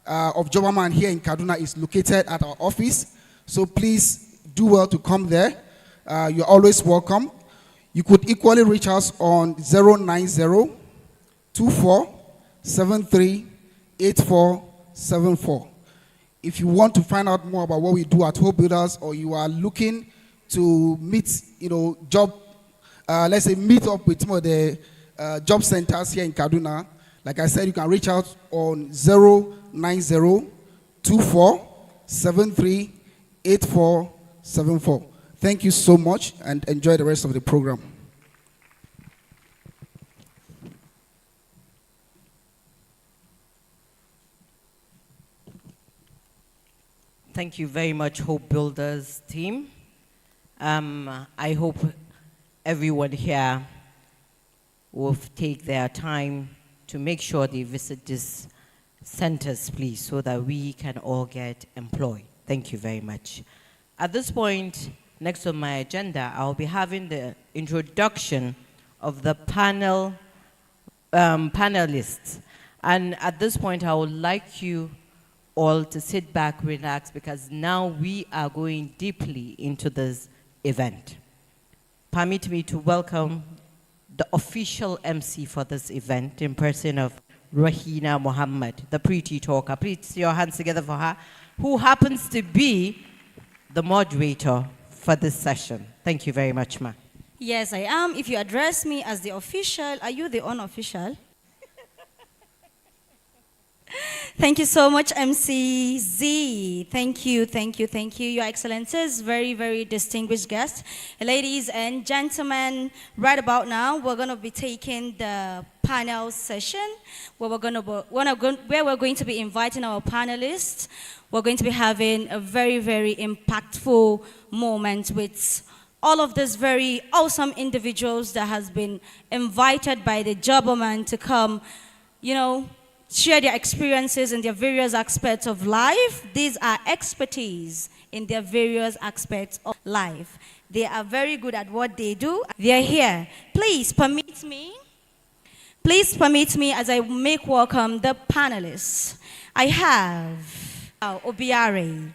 Speaker 9: of Jobberman here in Kaduna is located at our office. So please do well to come there. You're always welcome. You could equally reach us on 090-2473-8474. If you want to find out more about what we do at Hope Builders, or you are looking to meet, let's say meet up with some of the job centers here in Kaduna, like I said, you can reach out on 090-2473-8474. Thank you so much, and enjoy the rest of the program.
Speaker 2: Thank you very much, Hope Builders team. I hope everyone here will take their time to make sure they visit these centers, please, so that we can all get employed. Thank you very much. At this point, next on my agenda, I'll be having the introduction of the panelists. And at this point, I would like you all to sit back, relax, because now we are going deeply into this event. Permit me to welcome the official MC for this event in person of Rahina Muhammad, the pretty talker. Please put your hands together for her, who happens to be the moderator for this session. Thank you very much, ma.
Speaker 3: Yes, I am. If you address me as the official, are you the unofficial? Thank you so much, MC Z. Thank you, thank you, thank you. Your Excellencies, very, very distinguished guests. Ladies and gentlemen, right about now, we're going to be taking the panel session where we're going to be inviting our panelists. We're going to be having a very, very impactful moment with all of these very awesome individuals that has been invited by the Jobberman to come, you know, share their experiences in their various aspects of life. These are expertise in their various aspects of life. They are very good at what they do. They are here. Please permit me as I make welcome the panelists. I have Obiare.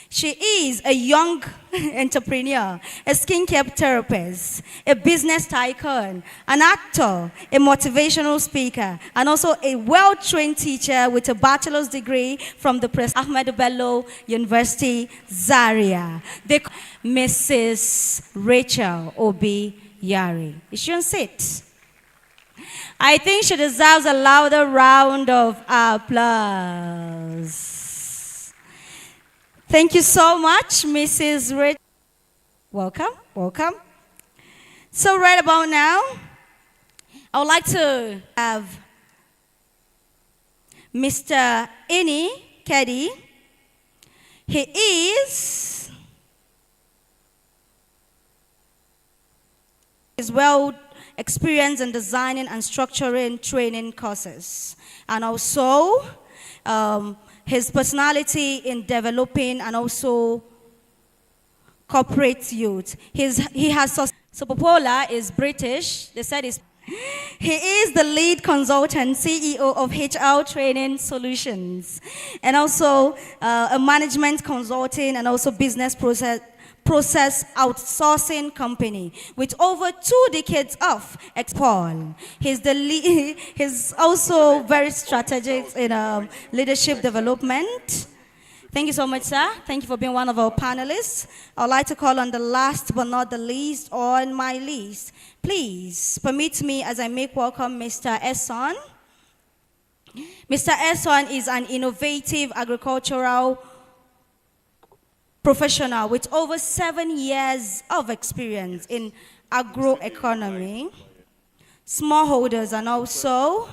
Speaker 3: She is a young entrepreneur, a skincare therapist, a business tycoon, an actor, a motivational speaker, and also a well-trained teacher with a bachelor's degree from the Ahmed Bello University, Zaria. Mrs. Rachel Obi Yari. Is she on seat? I think she deserves a louder round of applause. Thank you so much, Mrs. Rich. Welcome, welcome. So right about now, I would like to have Mr. Ini Keddy. He is well experienced in designing and structuring training courses, and also his personality in developing and also corporate youth. He has Popola is British. They said he is the lead consultant, CEO of HR Training Solutions, and also a management consulting and also business process outsourcing company with over 2 decades of Paul. He's also very strategic in leadership development. Thank you so much, sir. Thank you for being one of our panelists. I'd like to call on the last but not the least on my list. Please permit me as I make welcome Mr. Esson. Mr. Esson is an innovative agricultural professional with over 7 years of experience in agroeconomy, smallholders, and also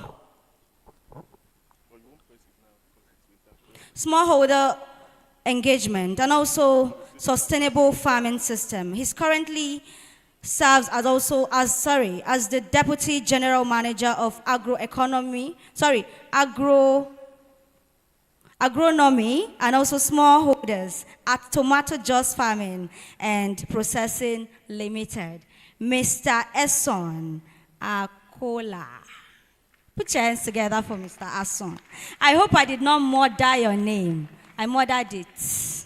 Speaker 3: smallholder engagement, and also sustainable farming system. He's currently serves as the Deputy General Manager of agronomy and also smallholders at Tomato Juice Farming and Processing Limited, Mr. Esson Akola. Put your hands together for Mr. Esson. I hope I did not murder your name. I murdered it.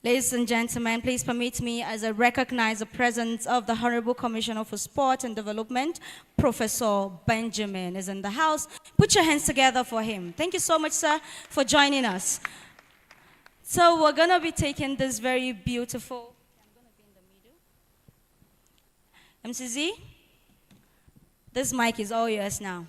Speaker 3: Ladies and gentlemen, please permit me as I recognize the presence of the Honorable Commissioner for Sport and Development, Professor Benjamin is in the house. Put your hands together for him. Thank you so much, sir, for joining us. So we're going to be taking this very beautiful, I'm going to be in the middle. MCZ, this mic is all yours now.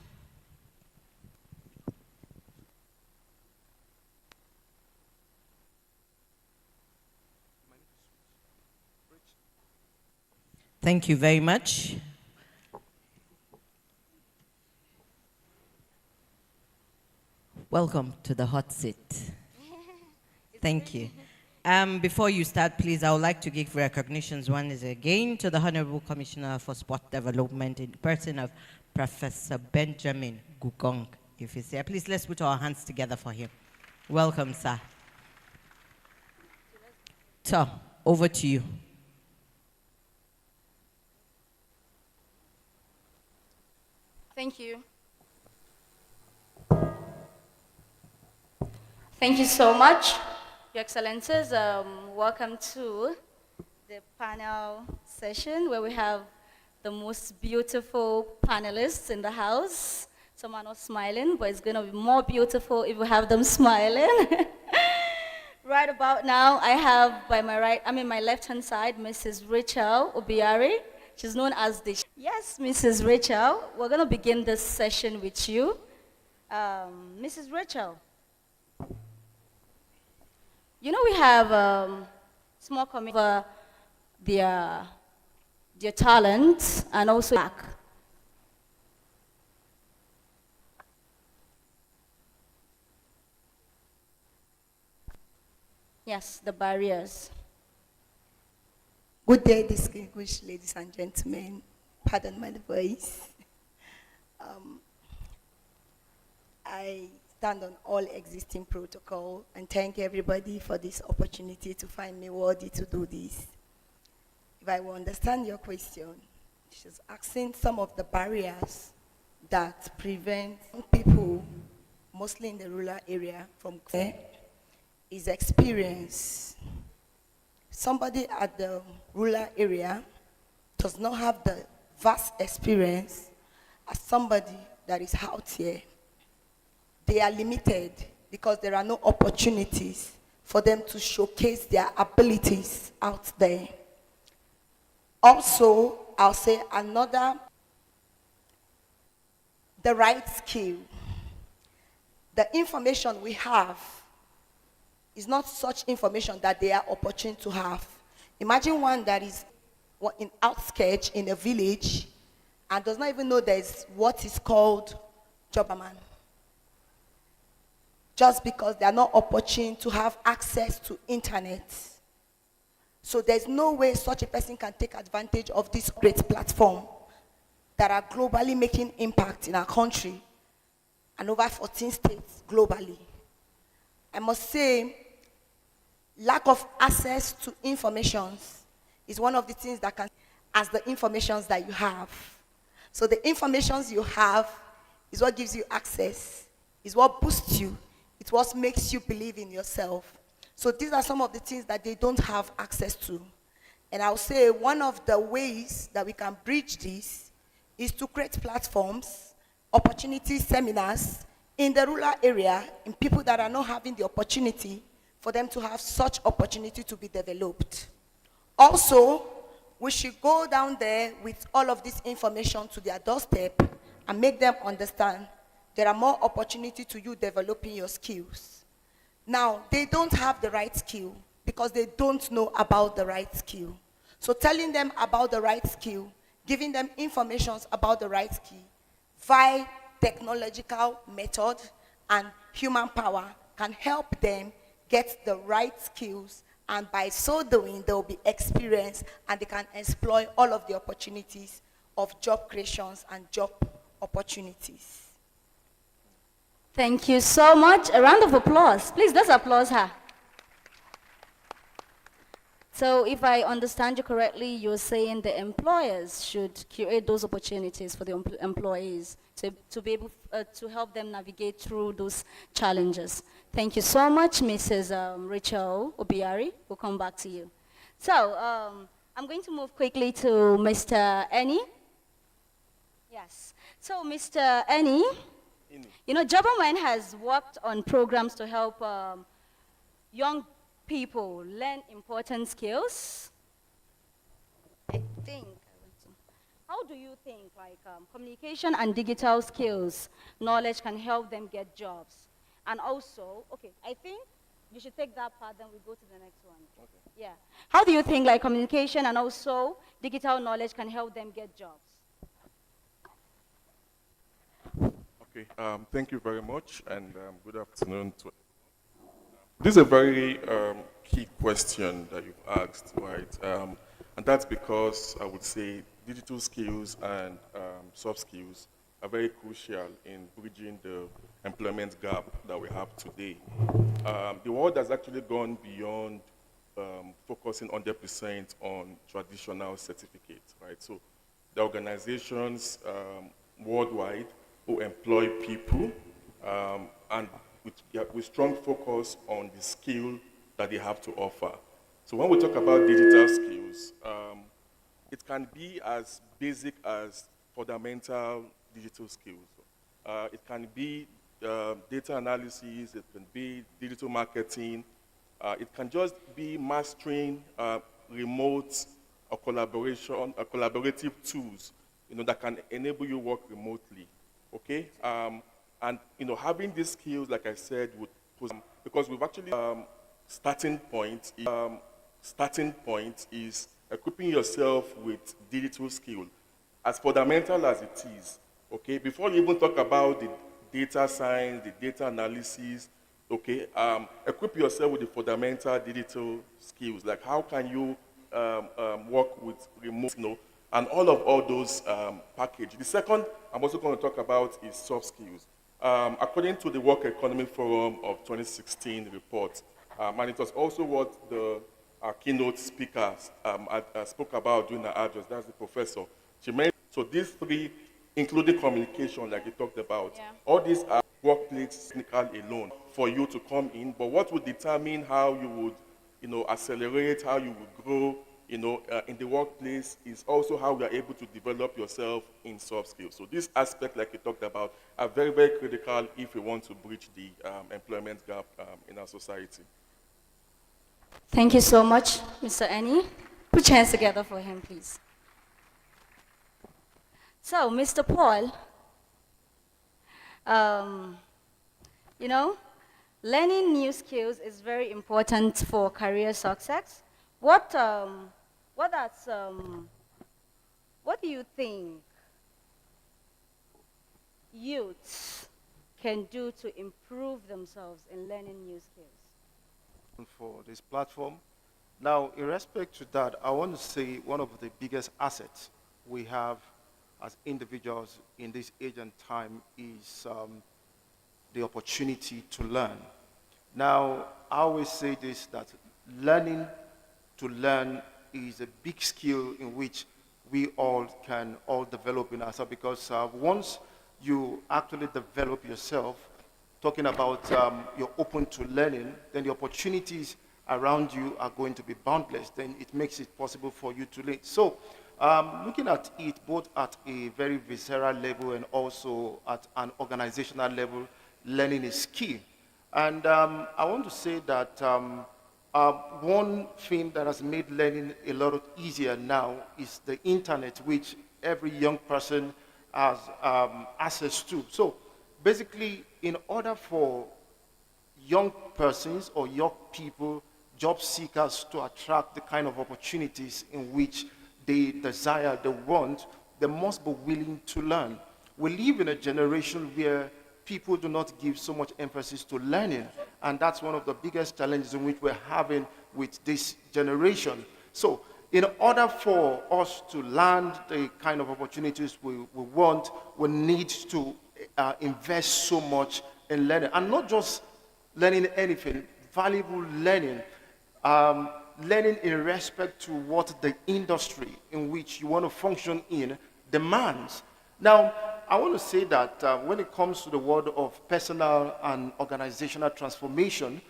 Speaker 2: Thank you very much. Welcome to the hot seat. Thank you. Before you start, please, I would like to give recognitions. One is again to the Honorable Commissioner for Sport Development in person of Professor Benjamin Gugong. If he's here, please let's put our hands together for him. Welcome, sir. So, over to you.
Speaker 3: Thank you. Thank you so much, Your Excellencies. Welcome to the panel session where we have the most beautiful panelists in the house. Some are not smiling, but it's going to be more beautiful if we have them smiling. Right about now, I have by my left-hand side, Mrs. Rachel Obiari. She's known as the... Yes, Mrs. Rachel, we're going to begin this session with you. Mrs. Rachel, you know we have small community over their talent and also back. Yes, the barriers.
Speaker 10: Good day, distinguished ladies and gentlemen. Pardon my voice. I stand on all existing protocol and thank everybody for this opportunity to find me worthy to do this. If I will understand your question, she's asking some of the barriers that prevent people, mostly in the rural area, from is experience. Somebody at the rural area does not have the vast experience as somebody that is out here. They are limited because there are no opportunities for them to showcase their abilities out there. Also, I'll say the right skill. The information we have is not such information that they are opportune to have. Imagine one that is in outskirts in a village and does not even know there's what is called jobberman. Just because they are not opportune to have access to internet. So there's no way such a person can take advantage of this great platform that are globally making impact in our country and over 14 states globally. I must say, lack of access to information is one of the things that can, as the informations that you have. So the informations you have is what gives you access, is what boosts you, it's what makes you believe in yourself. So these are some of the things that they don't have access to. And I'll say one of the ways that we can bridge this is to create platforms, opportunity seminars, in the rural area, in people that are not having the opportunity for them to have such opportunity to be developed. Also, we should go down there with all of this information to their doorstep and make them understand there are more opportunity to you developing your skills. Now, they don't have the right skill because they don't know about the right skill. So telling them about the right skill, giving them information about the right skill, via technological method and human power can help them get the right skills, and by so doing they will be experienced and they can exploit all of the opportunities of job creations and job opportunities.
Speaker 3: Thank you so much. A round of applause. Please, let's applaud her. So if I understand you correctly, you're saying the employers should create those opportunities for the employees to be able to help them navigate through those challenges. Thank you so much, Mrs. Rachel Obiari. We'll come back to you. So I'm going to move quickly to Mr. Eni. Yes. So Mr. Eni, you know, Jobberman has worked on programs to help young people learn important skills. How do you think communication and digital skills knowledge can help them get jobs? And also, okay, I think you should take that part, then we go to the next one. Okay. Yeah. How do you think communication and also digital knowledge can help them get jobs?
Speaker 11: Okay, thank you very much, and good afternoon to. This is a very key question that you've asked, right? And that's because I would say digital skills and soft skills are very crucial in bridging the employment gap that we have today. The world has actually gone beyond focusing 100% on traditional certificates, right? So the organizations worldwide who employ people and with strong focus on the skill that they have to offer. So when we talk about digital skills, it can be as basic as fundamental digital skills. It can be data analysis, it can be digital marketing, it can just be mastering remote or collaborative tools, that can enable you work remotely. Okay, and having these skills, like I said, would because we've actually starting point is equipping yourself with digital skill, as fundamental as it is. Okay, before you even talk about the data science, the data analysis, okay, equip yourself with the fundamental digital skills, like how can you work with remote, and all those package. The second I'm also going to talk about is soft skills. According to the Work Economy Forum of 2016 report, and it was also what the keynote speaker spoke about during the address, that's the professor. She mentioned, so these three, including communication, like you talked about, all these are workplace technical alone for you to come in, but what would determine how you would, accelerate, how you would grow, in the workplace is also how you are able to develop yourself in soft skills. So this aspect, like you talked about, are very, very critical if we want to bridge the employment gap in our society.
Speaker 3: Thank you so much, Mr. Annie. Put your hands together for him, please. So, Mr. Paul, learning new skills is very important for career success. What do you think youths can do to improve themselves in learning new skills?
Speaker 8: For this platform. Now, in respect to that, I want to say one of the biggest assets we have as individuals in this age and time is the opportunity to learn. Now, I always say this, that learning to learn is a big skill in which we all can develop in ourselves, because once you actually develop yourself, talking about you're open to learning, then the opportunities around you are going to be boundless. Then it makes it possible for you to learn. So looking at it both at a very visceral level and also at an organizational level, learning is key. And I want to say that one thing that has made learning a lot easier now is the internet, which every young person has access to. So basically, in order for young persons or young people, job seekers, to attract the kind of opportunities in which they desire, they want, they must be willing to learn. We live in a generation where people do not give so much emphasis to learning, and that's one of the biggest challenges in which we're having with this generation. So in order for us to land the kind of opportunities we want, we need to invest so much in learning, and not just learning anything, valuable learning, learning in respect to what the industry in which you want to function in demands. Now, I want to say that when it comes to the world of personal and organizational transformation,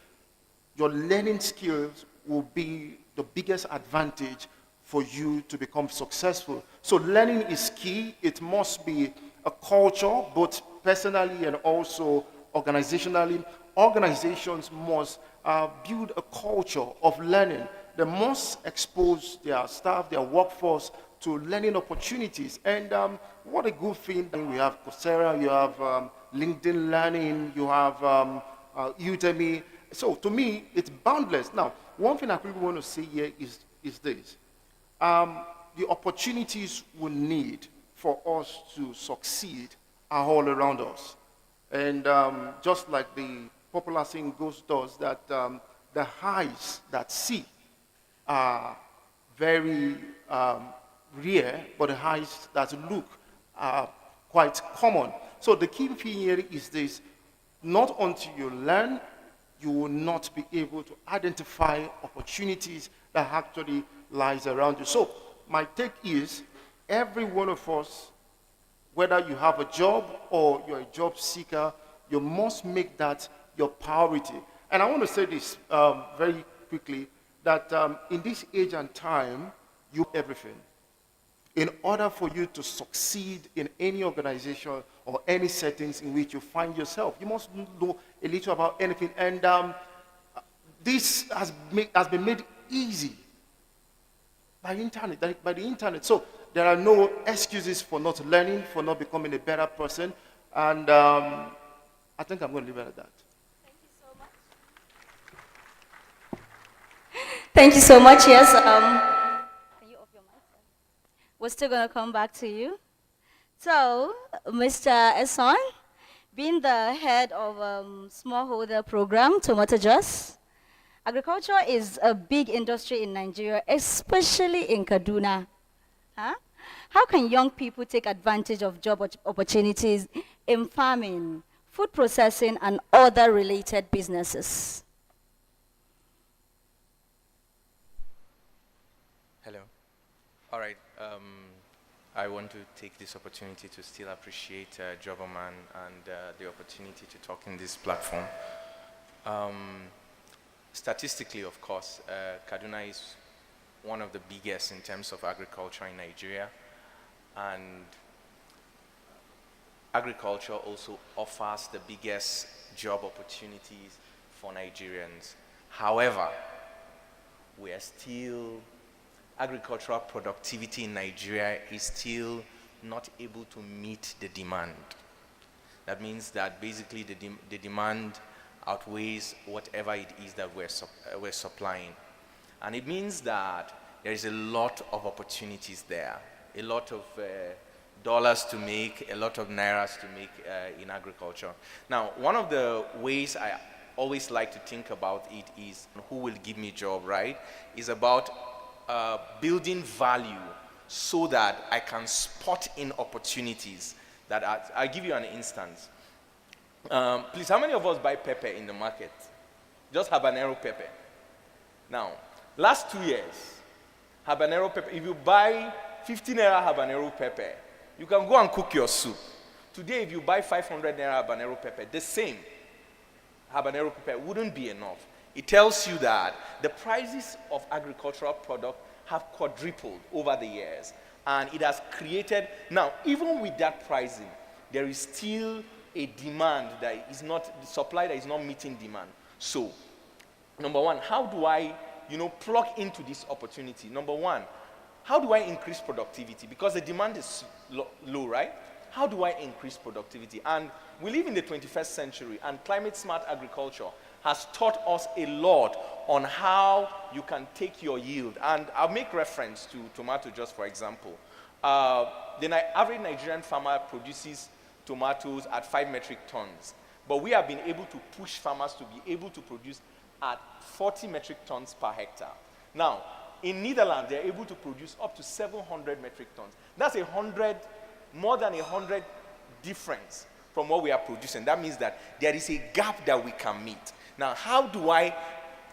Speaker 8: your learning skills will be the biggest advantage for you to become successful. So learning is key. It must be a culture, both personally and also organizationally. Organizations must build a culture of learning. They must expose their staff, their workforce, to learning opportunities. And what a good thing. We have Coursera, you have LinkedIn Learning, you have Udemy. So to me, it's boundless. Now, one thing I really want to say here is this. The opportunities we need for us to succeed are all around us.
Speaker 12: And just like the popular saying goes, does that the highs that see are very rare, but the highs that look are quite common. So the key thing here is this: not until you learn, you will not be able to identify opportunities that actually lies around you. So my take is, every one of us, whether you have a job or you're a job seeker, you must make that your priority. And I want to say this very quickly, that in this age and time, you have everything. In order for you to succeed in any organization or any settings in which you find yourself, you must know a little about anything. And this has been made easy by the internet. So there are no excuses for not learning, for not becoming a better person. And I think I'm going to leave it at that.
Speaker 3: Thank you so much. Yes. Can you off your mic, sir? We're still going to come back to you. So, Mr. Esson, being the head of smallholder program, Tomato Juice, agriculture is a big industry in Nigeria, especially in Kaduna. Huh? How can young people take advantage of job opportunities in farming, food processing, and other related businesses?
Speaker 13: Hello. All right. I want to take this opportunity to still appreciate Joberman and the opportunity to talk in this platform. Statistically, of course, Kaduna is one of the biggest in terms of agriculture in Nigeria, and agriculture also offers the biggest job opportunities for Nigerians. However, we are still, agricultural productivity in Nigeria is still not able to meet the demand. That means that basically the demand outweighs whatever it is that we're supplying. And it means that there is a lot of opportunities there, a lot of dollars to make, a lot of nairas to make in agriculture. Now, one of the ways I always like to think about it is who will give me a job, right? Is about building value so that I can spot in opportunities that I'll give you an instance. Please, how many of us buy pepper in the market? Just habanero pepper. Now, last 2 years, habanero pepper, if you buy 15 naira habanero pepper, you can go and cook your soup. Today, if you buy 500 naira habanero pepper, the same habanero pepper wouldn't be enough. It tells you that the prices of agricultural product have quadrupled over the years. And it has created, now, even with that pricing, there is still a demand that is not, the supply that is not meeting demand. So, number one, how do I, plug into this opportunity? Number one, how do I increase productivity? Because the demand is low, right? How do I increase productivity? And we live in the 21st century, and climate smart agriculture has taught us a lot on how you can take your yield. And I'll make reference to tomato just for example. The average Nigerian farmer produces tomatoes at 5 metric tons. But we have been able to push farmers to be able to produce at 40 metric tons per hectare. Now, in Netherlands, they're able to produce up to 700 metric tons. That's more than 100 difference from what we are producing. That means that there is a gap that we can meet. Now, how do I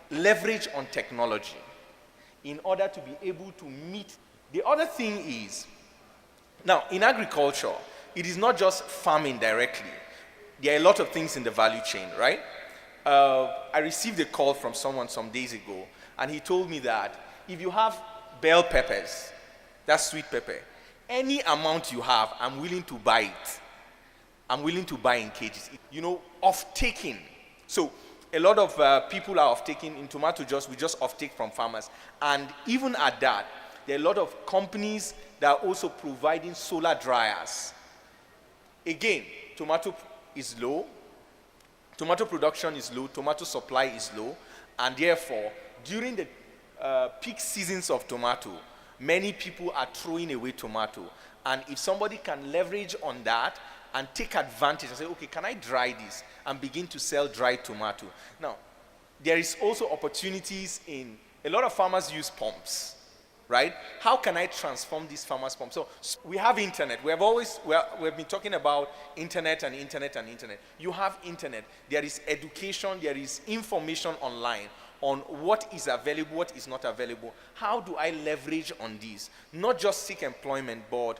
Speaker 13: leverage on technology in order to be able to meet? The other thing is, now, in agriculture, it is not just farming directly. There are a lot of things in the value chain, right? I received a call from someone some days ago, and he told me that if you have bell peppers, that's sweet pepper, any amount you have, I'm willing to buy it. I'm willing to buy in cages. Off-taking. So a lot of people are off-taking in tomato juice. We just off-take from farmers. And even at that, there are a lot of companies that are also providing solar dryers. Again, tomato is low. Tomato production is low. Tomato supply is low. And therefore, during the peak seasons of tomato, many people are throwing away tomato. And if somebody can leverage on that and take advantage and say, okay, can I dry this and begin to sell dried tomato? Now, there is also opportunities in, a lot of farmers use pumps, right? How can I transform these farmers' pumps? So we have internet. We've been talking about internet and internet and internet. You have internet. There is education. There is information online on what is available, what is not available. How do I leverage on these? Not just seek employment, but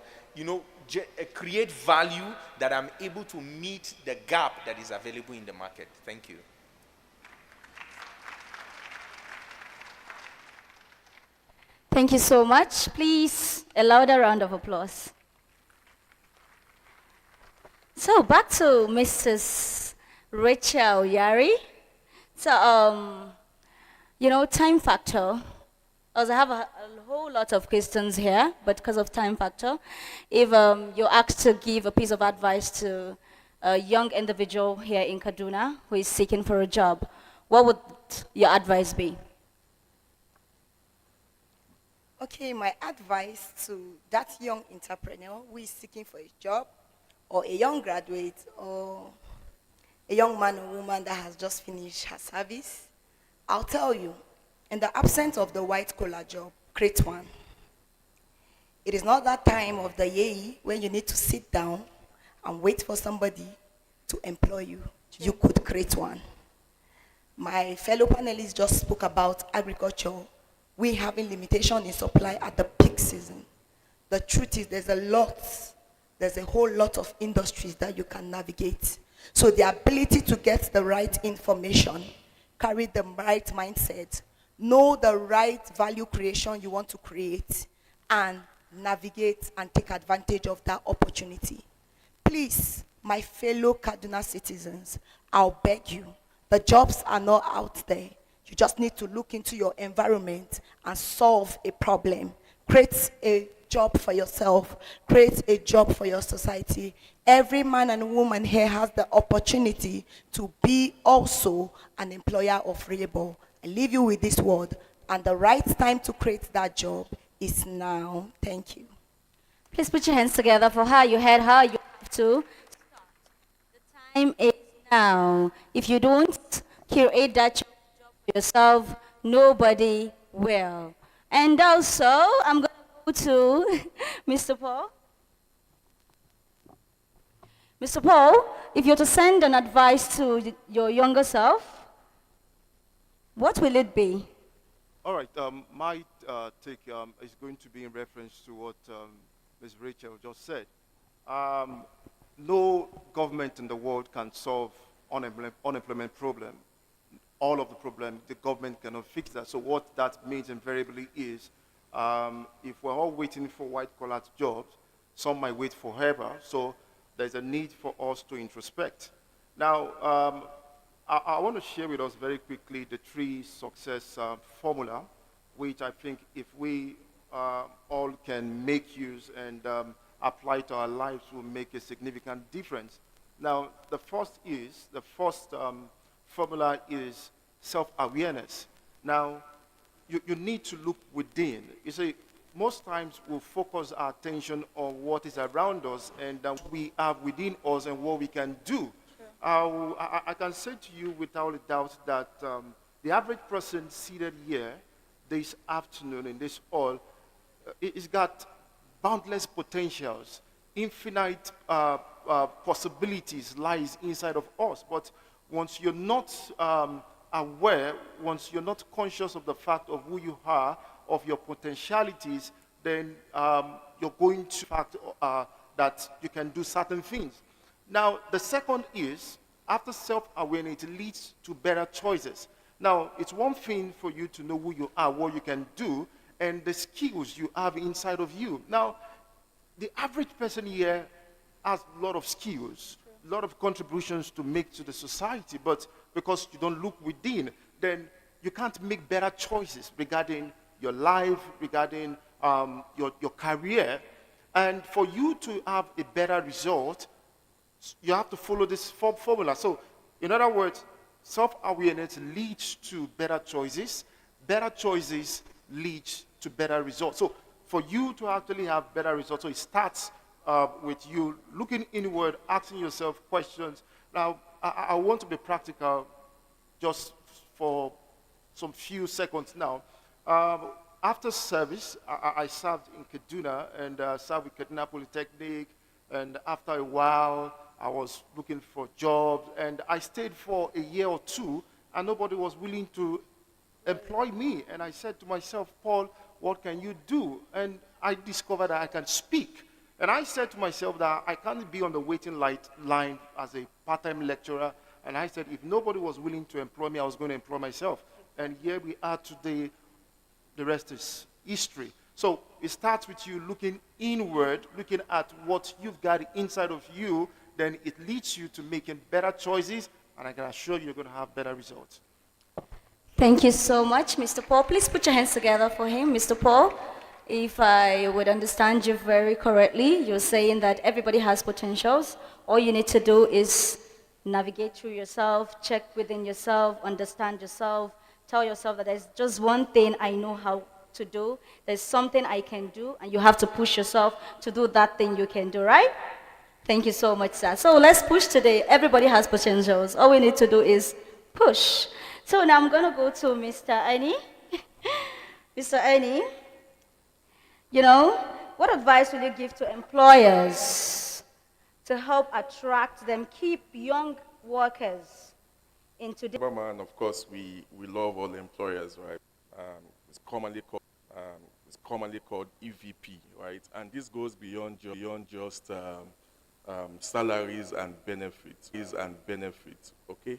Speaker 13: create value that I'm able to meet the gap that is available in the market. Thank you.
Speaker 3: Thank you so much. Please, a louder round of applause. So, back to Mrs. Rachel Yari. So, time factor. As I have a whole lot of questions here, but because of time factor, if you're asked to give a piece of advice to a young individual here in Kaduna who is seeking for a job, what would your advice be?
Speaker 10: Okay, my advice to that young entrepreneur who is seeking for a job, or a young graduate, or a young man or woman that has just finished her service, I'll tell you, in the absence of the white-collar job, create one. It is not that time of the year when you need to sit down and wait for somebody to employ you. You could create one. My fellow panelists just spoke about agriculture. We having limitation in supply at the peak season. The truth is there's a whole lot of industries that you can navigate. So the ability to get the right information, carry the right mindset, know the right value creation you want to create, and navigate and take advantage of that opportunity. Please, my fellow Kaduna citizens, I'll beg you, the jobs are not out there. You just need to look into your environment and solve a problem. Create a job for yourself. Create a job for your society. Every man and woman here has the opportunity to be also an employer of labor. I leave you with this word. And the right time to create that job is now. Thank you.
Speaker 3: Please put your hands together for her. You heard her. You have to start. The time is now. If you don't create that job for yourself, nobody will. And also, I'm going to go to Mr. Paul. Mr. Paul, if you're to send an advice to your younger self, what will it be?
Speaker 12: All right, my take is going to be in reference to what Ms. Rachel just said. No government in the world can solve unemployment problem. All of the problem, the government cannot fix that. So what that means invariably is, if we're all waiting for white-collar jobs, some might wait forever. So there's a need for us to introspect. Now, I want to share with us very quickly the 3 success formula, which I think if we all can make use and apply to our lives will make a significant difference. Now, the first formula is self-awareness. Now, you need to look within. You see, most times we'll focus our attention on what is around us and we have within us and what we can do. I can say to you without a doubt that the average person seated here this afternoon in this hall is got boundless potentials, infinite possibilities lies inside of us. But once you're not aware, once you're not conscious of the fact of who you are, of your potentialities, then you're going to fact that you can do certain things. Now, the second is, after self-awareness, it leads to better choices. Now, it's one thing for you to know who you are, what you can do, and the skills you have inside of you. Now, the average person here has a lot of skills, a lot of contributions to make to the society, but because you don't look within, then you can't make better choices regarding your life, regarding your career. And for you to have a better result, you have to follow this formula. So, in other words, self-awareness leads to better choices leads to better results. So, for you to actually have better results, so it starts with you, looking inward, asking yourself questions. Now, I want to be practical just for some few seconds now. After service, I served in Kaduna and served with Kaduna Polytechnic. And after a while, I was looking for jobs. And I stayed for a year or two, and nobody was willing to employ me. And I said to myself, Paul, what can you do? And I discovered that I can speak. And I said to myself that I can't be on the waiting line as a part-time lecturer. And I said, if nobody was willing to employ me, I was going to employ myself. And here we are today. The rest is history. So it starts with you looking inward, looking at what you've got inside of you. Then it leads you to making better choices. And I can assure you, you're going to have better results.
Speaker 3: Thank you so much, Mr. Paul. Please put your hands together for him. Mr. Paul, if I would understand you very correctly, you're saying that everybody has potentials. All you need to do is navigate through yourself, check within yourself, understand yourself, tell yourself that there's just one thing I know how to do. There's something I can do, and you have to push yourself to do that thing you can do, right? Thank you so much, sir. So let's push today. Everybody has potentials. All we need to do is push. So now I'm going to go to Mr. Annie. Mr. Annie, you know, what advice will you give to employers to help attract them, keep young workers into the...
Speaker 11: Man, of course, we love all employers, right? It's commonly called EVP, right? And this goes beyond just salaries and benefits. Okay.